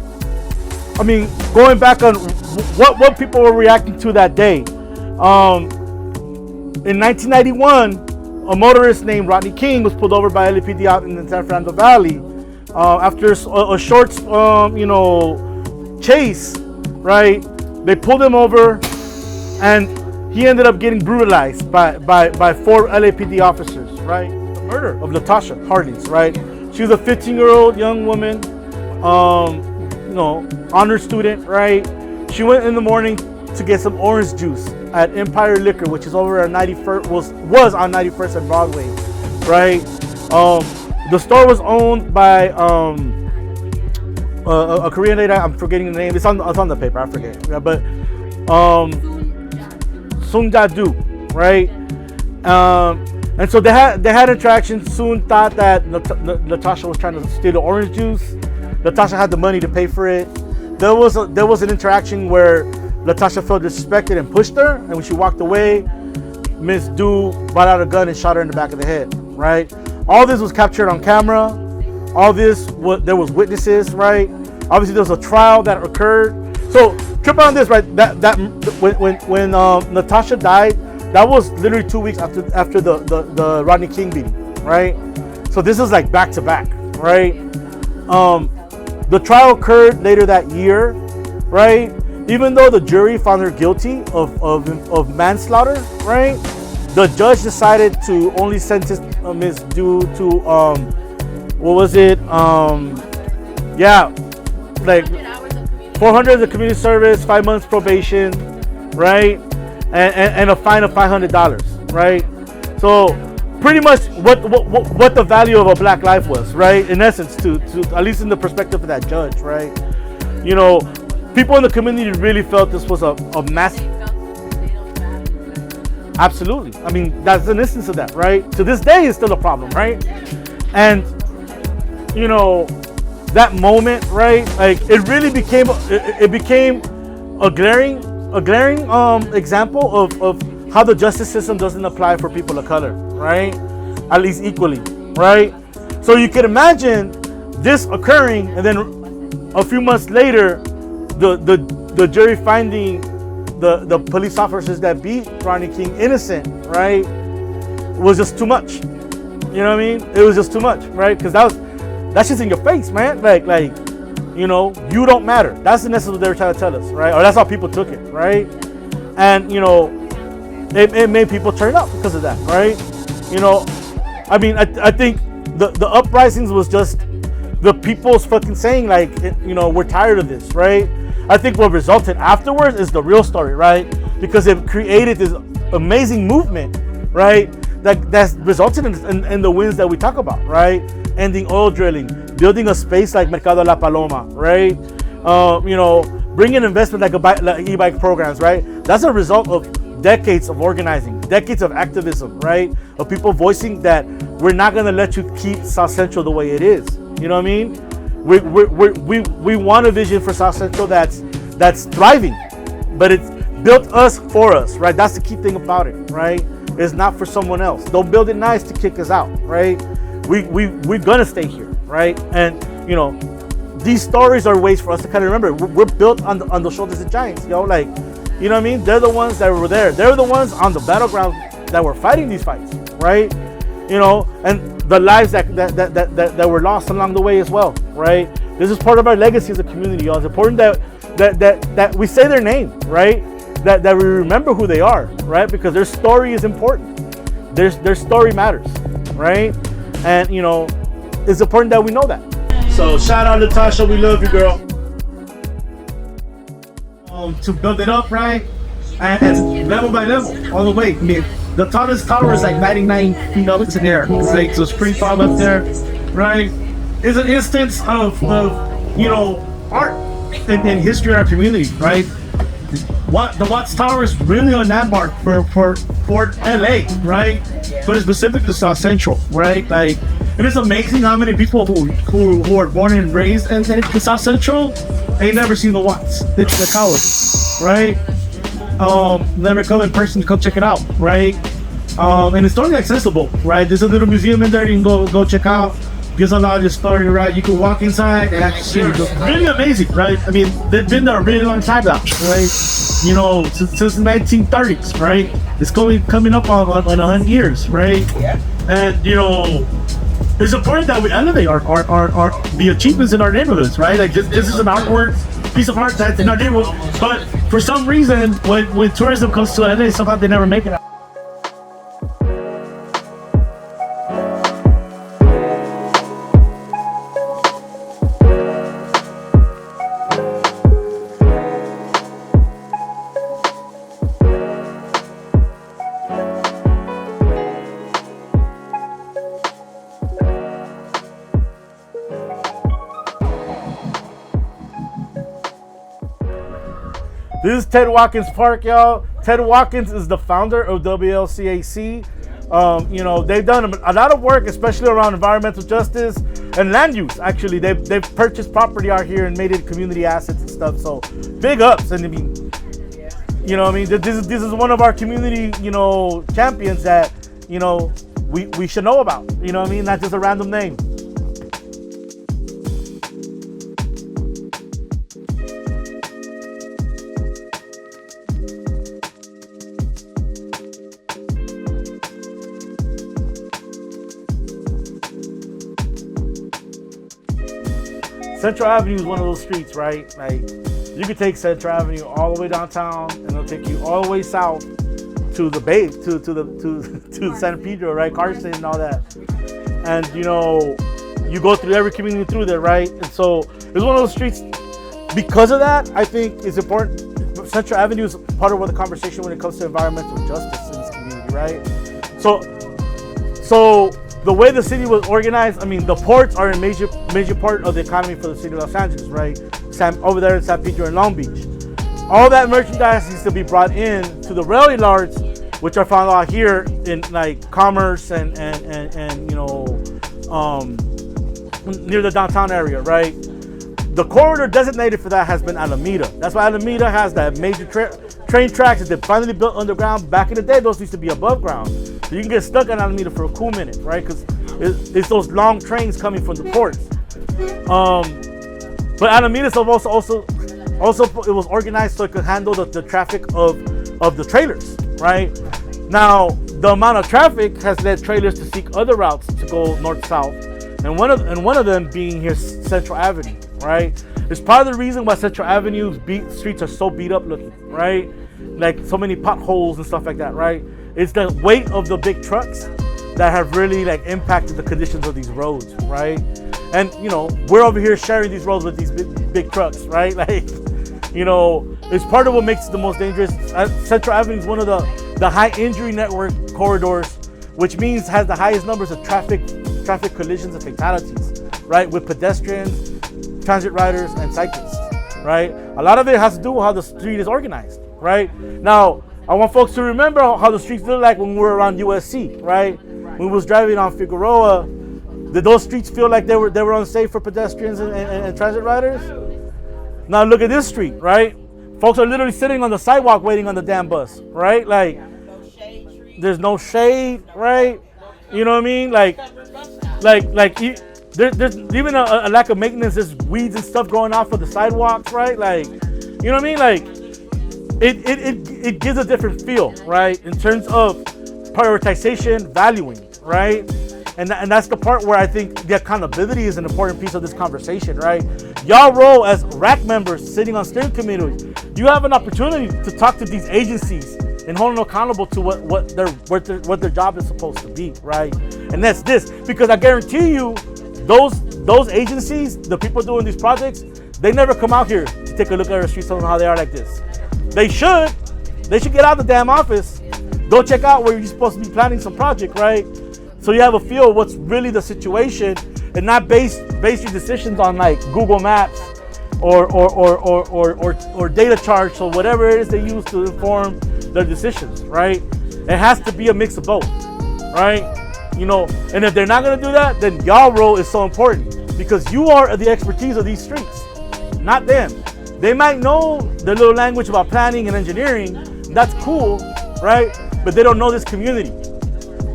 I mean, going back on what people were reacting to that day. In 1991, a motorist named Rodney King was pulled over by LAPD out in the San Fernando Valley after a short, chase, right? They pulled him over, and he ended up getting brutalized by 4 LAPD officers, right? The murder of Latasha Harlins, right? She was a 15-year-old young woman, honor student, right? She went in the morning to get some orange juice at Empire Liquor, which is over on 91st, was on 91st and Broadway, right? The store was owned by a Korean lady. I'm forgetting the name. It's on the paper. I forget. Yeah, but Sung Ja-do, right? And so they had interactions. Soon thought that Latasha was trying to steal the orange juice. Latasha had the money to pay for it. There was an interaction where Latasha felt disrespected and pushed her, and when she walked away, Miss Du brought out a gun and shot her in the back of the head, right? All this was captured on camera. All this, there was witnesses, right? Obviously, there was a trial that occurred. So trip on this, right? When Natasha died, that was literally 2 weeks after the Rodney King beating, right? So this is like back to back, right? The trial occurred later that year, right? Even though the jury found her guilty of manslaughter, right? The judge decided to only sentence Ms. due to what was it? Like 400 of community service, 5 months probation, right? And a fine of $500, right? So pretty much what the value of a black life was, right? In essence, to at least in the perspective of that judge, right? You know, people in the community really felt this was a massive. Absolutely. I mean, that's an instance of that, right? To this day, it's still a problem, right? And you know, that moment, right? Like it really became a glaring example of how the justice system doesn't apply for people of color, right? At least equally, right? So you can imagine this occurring, and then a few months later, the jury finding the police officers that beat Rodney King innocent, right? Was just too much. You know what I mean? It was just too much, right? Because that's just in your face, man. Like, you know, you don't matter. That's in essence what they were trying to tell us, right? Or that's how people took it, right? And you know, it made people turn up because of that, right? You know, I mean, I think the uprisings was just the people's fucking saying like, you know, we're tired of this, right? I think what resulted afterwards is the real story, right? Because it created this amazing movement, right? That's resulted in the wins that we talk about, right? Ending oil drilling, building a space like Mercado La Paloma, right? You know, bringing investment like e-bike programs, right? That's a result of decades of organizing, decades of activism, right? Of people voicing that we're not gonna let you keep South Central the way it is. You know what I mean? We want a vision for South Central that's thriving, but it's built us for us, right? That's the key thing about it, right? It's not for someone else. Don't build it nice to kick us out, right? We're gonna stay here, right? And you know, these stories are ways for us to kind of remember we're built on the shoulders of giants, yo. Like, you know what I mean? They're the ones that were there. They're the ones on the battleground that were fighting these fights, right? You know, and the lives that were lost along the way as well, right? This is part of our legacy as a community, y'all. It's important that we say their name, right? That we remember who they are, right? Because their story is important. Their story matters, right? And you know, it's important that we know that. So shout out Natasha, we love you, girl. To build it up, right? And level by level, all the way. I mean, the tallest tower is like 99 feet up in the air. It's like, so it's pretty tall up there, right? It's an instance of you know, art in history of our community, right? The Watts Tower is really a landmark for LA, right? But it's specific to South Central, right? Like, it is amazing how many people who are born and raised in South Central ain't never seen the Watts, the tower, right? Never come in person to come check it out, right? And it's totally accessible, right? There's a little museum in there you can go check out. Gives a lot of the story, right? You can walk inside and actually see it. Really amazing, right? I mean, they've been there a really long time now, right? You know, since the 1930s, right? It's coming up on 100 years, right? Yeah. And you know, it's important that we elevate our the achievements in our neighborhoods, right? Like this is an artwork, piece of art that's in our neighborhood, but for some reason, when tourism comes to LA, somehow they never make it out. This is Ted Watkins Park, y'all. Ted Watkins is the founder of WLCAC. You know, they've done a lot of work, especially around environmental justice and land use. Actually, they've purchased property out here and made it community assets and stuff. So big ups. And I mean, you know, what I mean, this is one of our community, you know, champions that, you know, we should know about. You know what I mean? Not just a random name. Central Avenue is one of those streets, right? Like, you could take Central Avenue all the way downtown, and it'll take you all the way south to the Bay, to San Pedro, right? Carson and all that. And you know, you go through every community through there, right? And so it's one of those streets. Because of that, I think it's important. Central Avenue is part of the conversation when it comes to environmental justice in this community, right? So the way the city was organized, I mean, the ports are a major part of the economy for the city of Los Angeles, right? Over there in San Pedro and Long Beach. All that merchandise needs to be brought in to the rail yards, which are found out here in like Commerce and you know, near the downtown area, right? The corridor designated for that has been Alameda. That's why Alameda has that major train tracks that they finally built underground. Back in the day, those used to be above ground. So you can get stuck in Alameda for a cool minute, right? Because it's those long trains coming from the ports. But Alameda also it was organized so it could handle the traffic of the trailers, right? Now the amount of traffic has led trailers to seek other routes to go north-south, and one of them being here Central Avenue, right? It's part of the reason why Central Avenue's streets are so beat up looking, right? Like so many potholes and stuff like that, right? It's the weight of the big trucks that have really like impacted the conditions of these roads, right? And you know, we're over here sharing these roads with these big trucks, right? Like, you know, it's part of what makes it the most dangerous. Central Avenue is one of the high injury network corridors, which means has the highest numbers of traffic collisions and fatalities, right? With pedestrians, transit riders, and cyclists, right? A lot of it has to do with how the street is organized, right? Now, I want folks to remember how the streets look like when we were around USC, right? When we was driving on Figueroa, did those streets feel like they were unsafe for pedestrians and transit riders? Now look at this street, right? Folks are literally sitting on the sidewalk waiting on the damn bus, right? Like, there's no shade, right? You know what I mean? There's even a lack of maintenance. There's weeds and stuff growing off of the sidewalks, right? Like, you know what I mean? Like, it gives a different feel, right? In terms of prioritization, valuing, right? And that's the part where I think the accountability is an important piece of this conversation, right? Y'all role as RAC members sitting on steering committees, you have an opportunity to talk to these agencies and hold them accountable to what their job is supposed to be, right? And that's this, because I guarantee you, those agencies, the people doing these projects, they never come out here to take a look at our streets and how they are like this. They should get out of the damn office, go check out where you're supposed to be planning some project, right? So you have a feel of what's really the situation, and not base your decisions on like Google Maps or data charts or whatever it is they use to inform their decisions, right? It has to be a mix of both, right? You know, and if they're not gonna do that, then y'all role is so important because you are the expertise of these streets, not them. They might know their little language about planning and engineering, that's cool, right? But they don't know this community.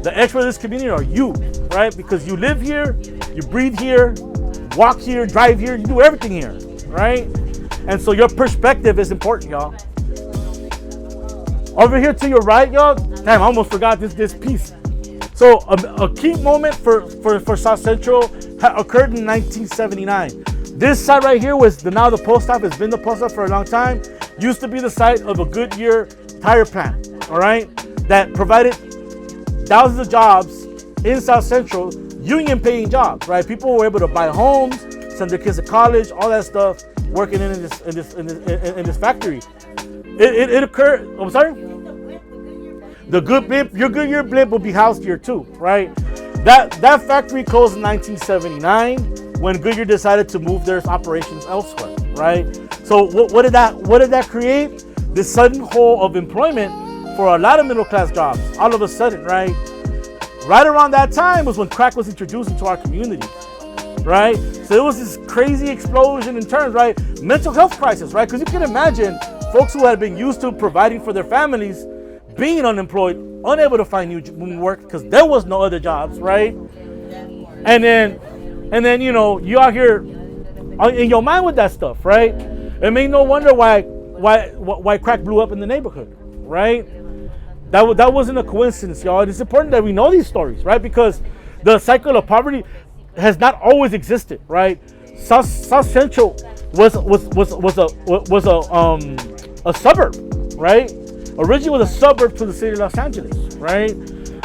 The experts of this community are you, right? Because you live here, you breathe here, walk here, drive here, you do everything here, right? And so your perspective is important, y'all. Over here to your right, y'all, damn, I almost forgot this piece. So a key moment for South Central occurred in 1979. This site right here was now the post office, been the post office for a long time. Used to be the site of a Goodyear tire plant, all right? That provided thousands of jobs in South Central, union paying jobs, right? People were able to buy homes, send their kids to college, all that stuff, working in this factory. It occurred, I'm sorry? Your Goodyear blimp will be housed here too, right? That factory closed in 1979 when Goodyear decided to move their operations elsewhere, right? So what did that create? This sudden hole of employment for a lot of middle class jobs, all of a sudden, right? Right around that time was when crack was introduced into our community, right? So it was this crazy explosion in terms, right? Mental health crisis, right? Because you can imagine folks who had been used to providing for their families being unemployed, unable to find new work because there was no other jobs, right? And then you know, you out here in your mind with that stuff, right? It made no wonder why crack blew up in the neighborhood, right? That wasn't a coincidence, y'all. It's important that we know these stories, right? Because the cycle of poverty has not always existed, right? South Central was a suburb, right? Originally was a suburb to the city of Los Angeles, right?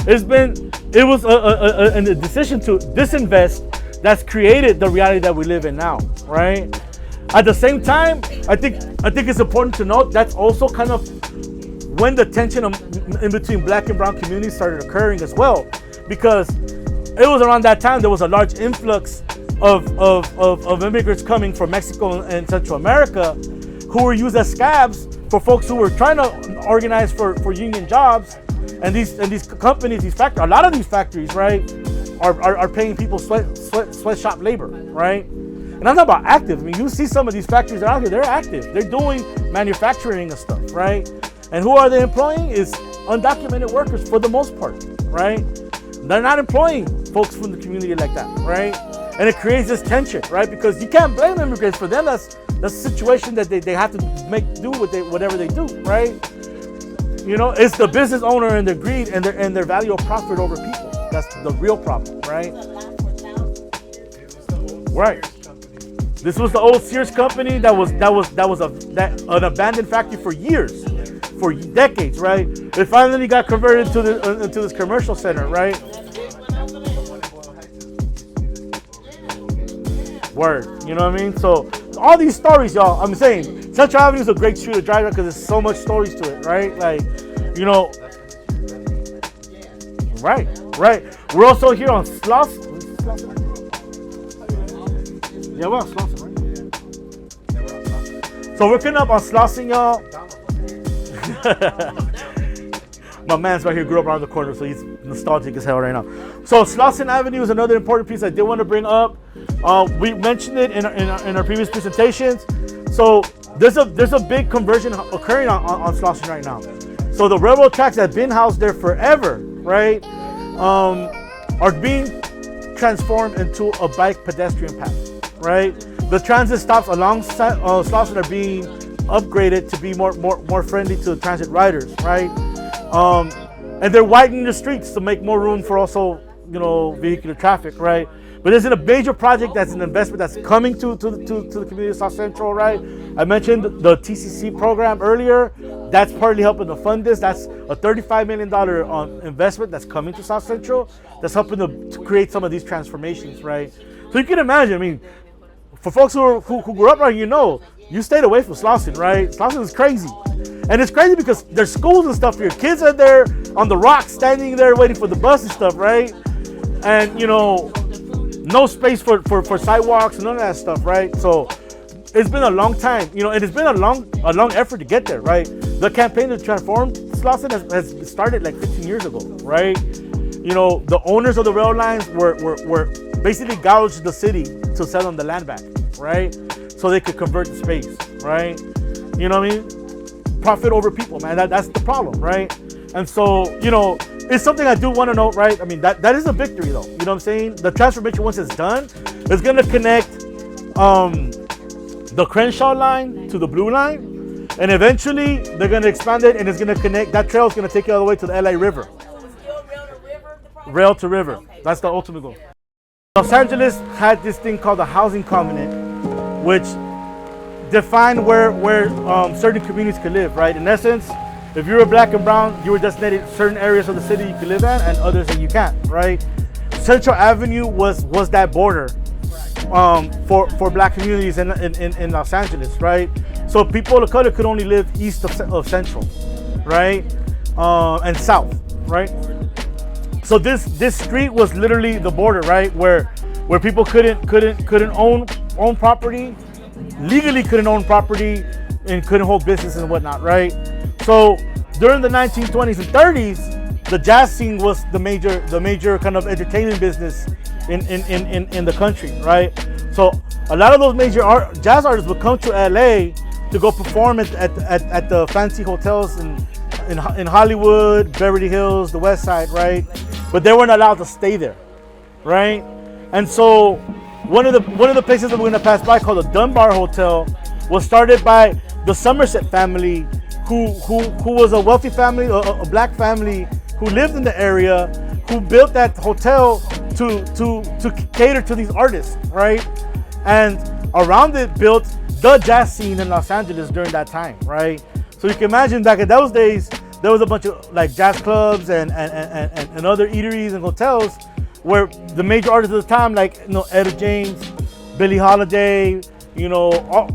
It was a decision to disinvest that's created the reality that we live in now, right? At the same time, I think it's important to note that's also kind of when the tension in between black and brown communities started occurring as well, because it was around that time there was a large influx of immigrants coming from Mexico and Central America who were used as scabs for folks who were trying to organize for union jobs. And these companies, these factories, a lot of these factories, right, are paying people sweatshop labor, right? And I'm not about active. I mean, you see some of these factories out here, they're active. They're doing manufacturing and stuff, right? And who are they employing? Is undocumented workers for the most part, right? They're not employing folks from the community like that, right? And it creates this tension, right? Because you can't blame immigrants for them. That's a situation that they have to make do with whatever they do, right? You know, it's the business owner and their greed and their value of profit over people. That's the real problem, right? Right. This was the old Sears company that was an abandoned factory for years, for decades, right? It finally got converted into this commercial center, right? Word, you know what I mean? So all these stories, y'all, I'm saying Central Avenue is a great street to drive on because there's so much stories to it, right? Like, you know, right. We're also here on Slauson. Yeah, we're on Slauson, right? So we're coming up on Slauson, y'all. My man's right here, grew up around the corner, so he's nostalgic as hell right now. So Slauson Avenue is another important piece I did want to bring up. We mentioned it in our previous presentations. So there's a big conversion occurring on Slauson right now. So the railroad tracks that have been housed there forever, right, are being transformed into a bike pedestrian path, right? The transit stops along Slauson are being upgraded to be more friendly to transit riders, right? And they're widening the streets to make more room for also, you know, vehicular traffic, right? But there's a major project that's an investment that's coming to the community of South Central, right? I mentioned the TCC program earlier. That's partly helping to fund this. That's a $35 million investment that's coming to South Central. That's helping to create some of these transformations, right? So you can imagine, I mean, for folks who grew up around, you know, you stayed away from Slauson, right? Slauson is crazy. And it's crazy because there's schools and stuff here. Kids are there on the rocks, standing there waiting for the bus and stuff, right? And, you know, no space for sidewalks and none of that stuff, right? So it's been a long time, you know, and it's been a long effort to get there, right? The campaign to transform Slauson has started like 15 years ago, right? You know, the owners of the rail lines were basically gouged the city to sell them the land back, right? So they could convert the space, right? You know what I mean? Profit over people, man. That's the problem, right? And so, you know, it's something I do want to note, right? I mean, that is a victory, though. You know what I'm saying? The transformation, once it's done, is going to connect the Crenshaw line to the Blue Line, and eventually they're going to expand it, and it's going to connect. That trail is going to take you all the way to the LA River. Rail to river. Okay. That's the ultimate goal. Los Angeles had this thing called the Housing Covenant, which defined where certain communities could live, right? In essence, if you were black and brown, you were designated certain areas of the city you could live in and others that you can't, right? Central Avenue was that border for black communities in Los Angeles, right? So people of color could only live east of Central, right? And south, right? So this street was literally the border, right? Where people couldn't own property, legally couldn't own property, and couldn't hold business and whatnot, right? So during the 1920s and 30s, the jazz scene was the major kind of entertainment business in the country, right? So a lot of those major jazz artists would come to LA to go perform at the fancy hotels and in Hollywood, Beverly Hills, the West Side, right? But they weren't allowed to stay there, right? And so one of the places that we're gonna pass by, called the Dunbar Hotel, was started by the Somerset family, who was a wealthy family, a black family who lived in the area, who built that hotel to cater to these artists, right? And around it built the jazz scene in Los Angeles during that time, right? So you can imagine back in those days, there was a bunch of like jazz clubs and other eateries and hotels where the major artists of the time, like, you know, Etta James, Billie Holiday, you know,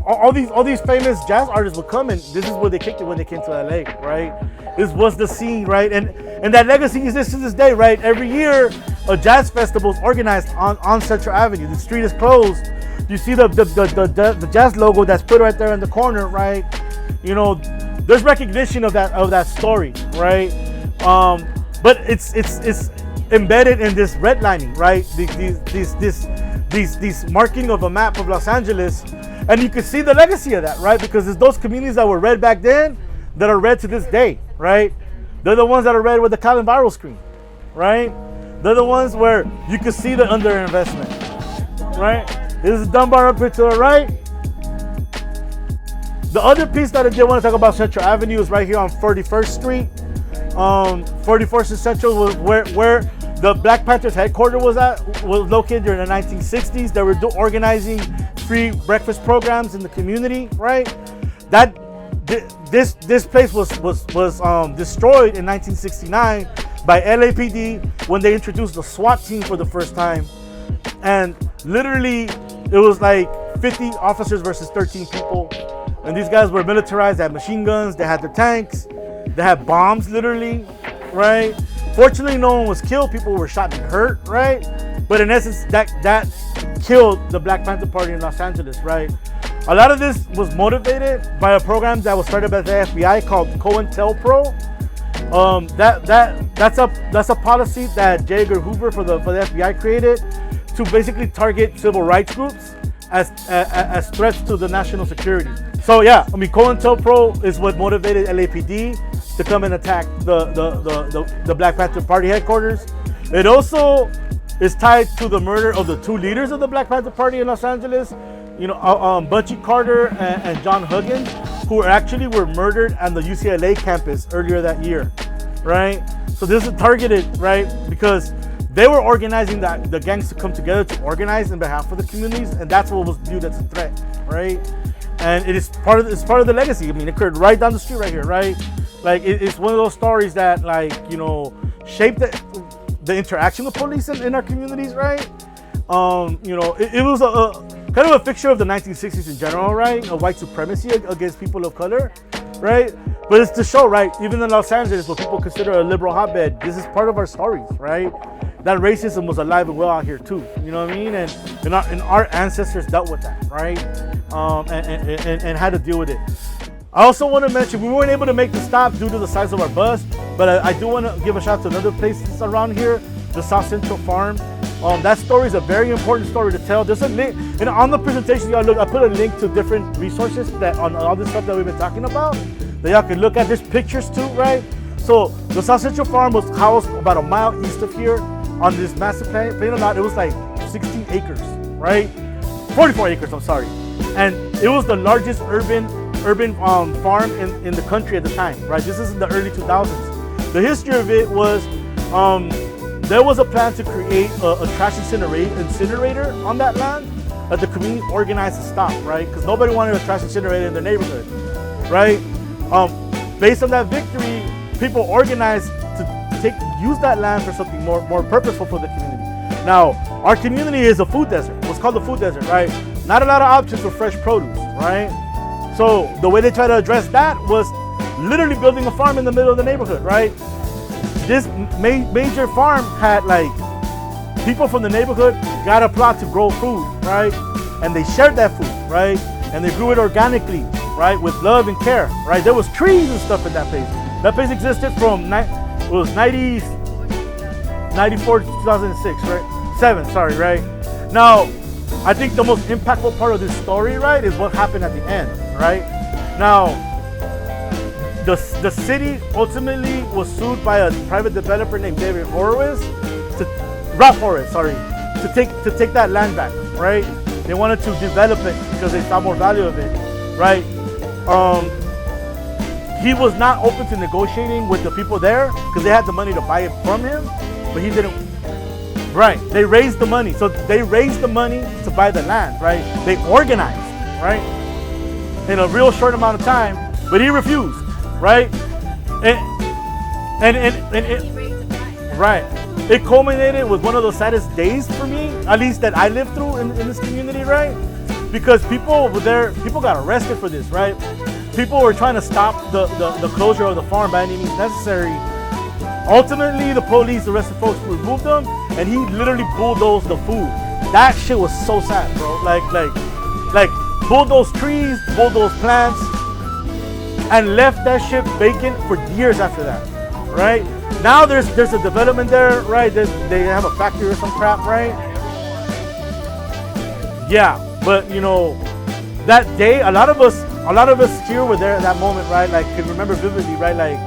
all these famous jazz artists would come, and this is where they kicked it when they came to LA, right? This was the scene, right? And that legacy exists to this day, right? Every year, a jazz festival is organized on Central Avenue. The street is closed. You see the jazz logo that's put right there in the corner, right? You know, there's recognition of that story, right? But it's embedded in this redlining, right? These marking of a map of Los Angeles, and you can see the legacy of that, right? Because it's those communities that were red back then that are red to this day, right? They're the ones that are red with the Calvin viral screen, right? They're the ones where you can see the underinvestment, right? This is Dunbar up here to the right. The other piece that I did want to talk about Central Avenue is right here on 41st Street. 41st and Central was where the Black Panthers headquarters was located during the 1960s. They were organizing free breakfast programs in the community, right? This place was destroyed in 1969 by LAPD when they introduced the SWAT team for the first time, and literally it was like 50 officers versus 13 people, and these guys were militarized. They had machine guns, they had their tanks, they had bombs, literally, right? Fortunately, no one was killed. People were shot and hurt, right? But in essence, that killed the Black Panther Party in Los Angeles, right? A lot of this was motivated by a program that was started by the FBI called COINTELPRO. That's a policy that J. Edgar Hoover for the FBI created to basically target civil rights groups as threats to the national security. So yeah, I mean, COINTELPRO is what motivated LAPD to come and attack the Black Panther Party headquarters. It also is tied to the murder of the two leaders of the Black Panther Party in Los Angeles, you know, Bunchy Carter and John Huggins, who actually were murdered on the UCLA campus earlier that year, right? So this is targeted, right, because they were organizing the gangs to come together to organize in behalf of the communities, and that's what was viewed as a threat, right? And it's part of the legacy. I mean, it occurred right down the street right here, right? Like it's one of those stories that, like, you know, shaped the interaction with police in our communities, right? You know, it was a kind of a picture of the 1960s in general, right? Of white supremacy against people of color, right? But it's to show, right? Even in Los Angeles, what people consider a liberal hotbed, this is part of our stories, right? That racism was alive and well out here too. You know what I mean? And our ancestors dealt with that, right? And had to deal with it. I also want to mention, we weren't able to make the stop due to the size of our bus, but I do want to give a shout out to another place that's around here, the South Central Farm. That story is a very important story to tell. There's a link, and on the presentation, y'all look, I put a link to different resources that on all this stuff that we've been talking about, that y'all can look at. There's pictures too, right? So the South Central Farm was housed about a mile east of here on this massive plain lot. It was like 16 acres, right? 44 acres, I'm sorry. And it was the largest urban farm in the country at the time, right? This is in the early 2000s. The history of it was, there was a plan to create a trash incinerator on that land that the community organized to stop, right? Because nobody wanted a trash incinerator in their neighborhood, right? Based on that victory, people organized to use that land for something more purposeful for the community. Now, our community is a food desert. What's called the food desert, right? Not a lot of options for fresh produce, right? So the way they try to address that was literally building a farm in the middle of the neighborhood, right? This major farm had, like, people from the neighborhood got a plot to grow food, right? And they shared that food, right? And they grew it organically, right? With love and care, right? There was trees and stuff in that place. That place existed from 94 to 2006, right? 7, sorry, right? Now, I think the most impactful part of this story, right, is what happened at the end, right? Now, the city ultimately was sued by a private developer named Ralph Horowitz, to take that land back, right? They wanted to develop it because they saw more value of it, right? He was not open to negotiating with the people there because they had the money to buy it from him, but he didn't. Right, they raised the money. So they raised the money to buy the land, right? They organized, right? In a real short amount of time, but he refused, right? Right. It culminated with one of the saddest days for me, at least that I lived through in this community, right? Because people got arrested for this, right? People were trying to stop the closure of the farm by any means necessary. Ultimately, the police arrested folks who removed them, and he literally bulldozed the food. That shit was so sad, bro. Like bulldozed trees, bulldozed plants, and left that shit vacant for years after that, right? Now there's a development there, right? They have a factory or some crap, right? Yeah, but you know, that day, a lot of us here were there at that moment, right? Like, can remember vividly, right? Like,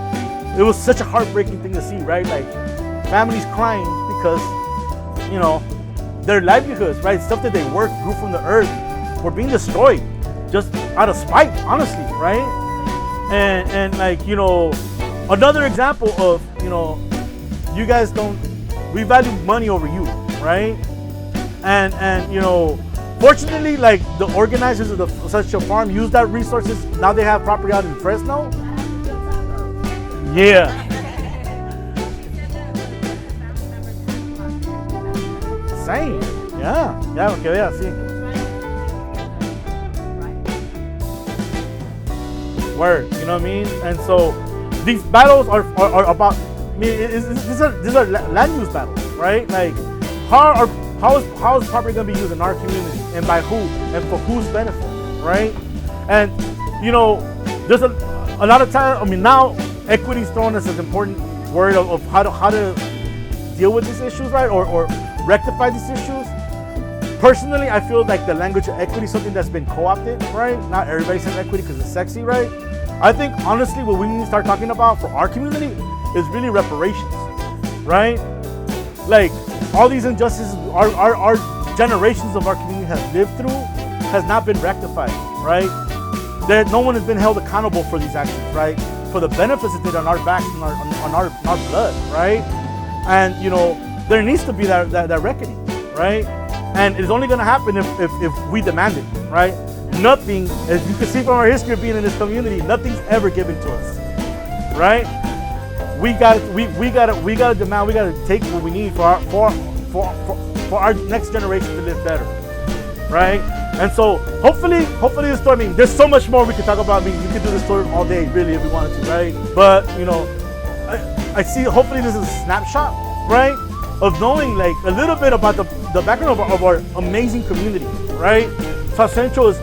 it was such a heartbreaking thing to see, right? Like, families crying because, you know, their livelihoods, right? Stuff that they worked, grew from the earth, were being destroyed just out of spite, honestly, right? And like, you know, another example of, you know, you guys we value money over you, right? And you know, fortunately, like, the organizers of such a farm used that resources. Now they have property out in Fresno. Yeah. Same. Yeah, okay, yeah, see. Word, you know what I mean? And so these battles are about, I mean, these are land use battles, right? Like, how is property going to be used in our community, and by who, and for whose benefit, right? And you know, there's a lot of time. I mean, now equity is thrown as an important word of how to deal with these issues, right? Or rectify these issues. Personally, I feel like the language of equity is something that's been co-opted, right? Not everybody says equity because it's sexy, right? I think honestly, what we need to start talking about for our community is really reparations, right? Like, all these injustices our generations of our community has lived through has not been rectified, right? That no one has been held accountable for these actions, right? For the benefits it did on our backs and on our blood, right? And you know, there needs to be that reckoning, right? And it's only going to happen if we demand it, right? Nothing, as you can see from our history of being in this community, nothing's ever given to us, right? We got to demand. We got to take what we need for our next generation to live better, right? And so hopefully this story. I mean, there's so much more we could talk about. I mean, we could do this story all day, really, if we wanted to, right? But you know, I see. Hopefully, this is a snapshot, right, of knowing like a little bit about the background of our amazing community, right? South Central is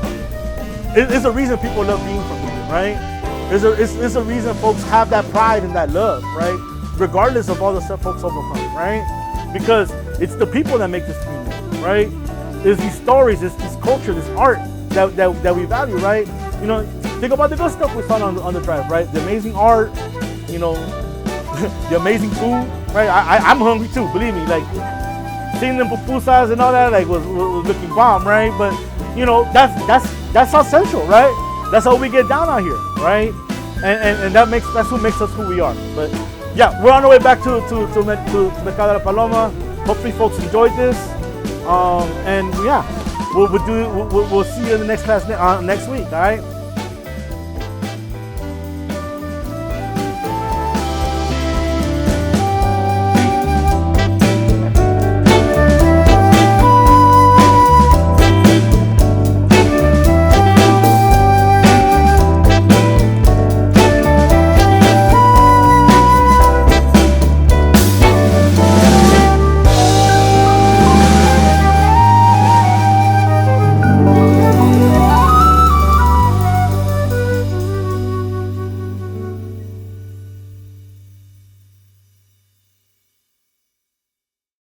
a reason people love being from here, right? It's a reason folks have that pride and that love, right? Regardless of all the stuff folks overcome, right? Because it's the people that make this community, right? It's these stories, it's this culture, this art that we value, right? You know, think about the good stuff we found on the drive, right? The amazing art, you know, the amazing food, right? I'm hungry too, believe me. Like, seeing them pupusas and all that, like, was looking bomb, right? But you know, that's South Central, right? That's how we get down out here, right? And that's what makes us who we are. But yeah, we're on our way back to Mercado de la Paloma. Hopefully, folks enjoyed this. And yeah, we'll see you in the next class next week. All right.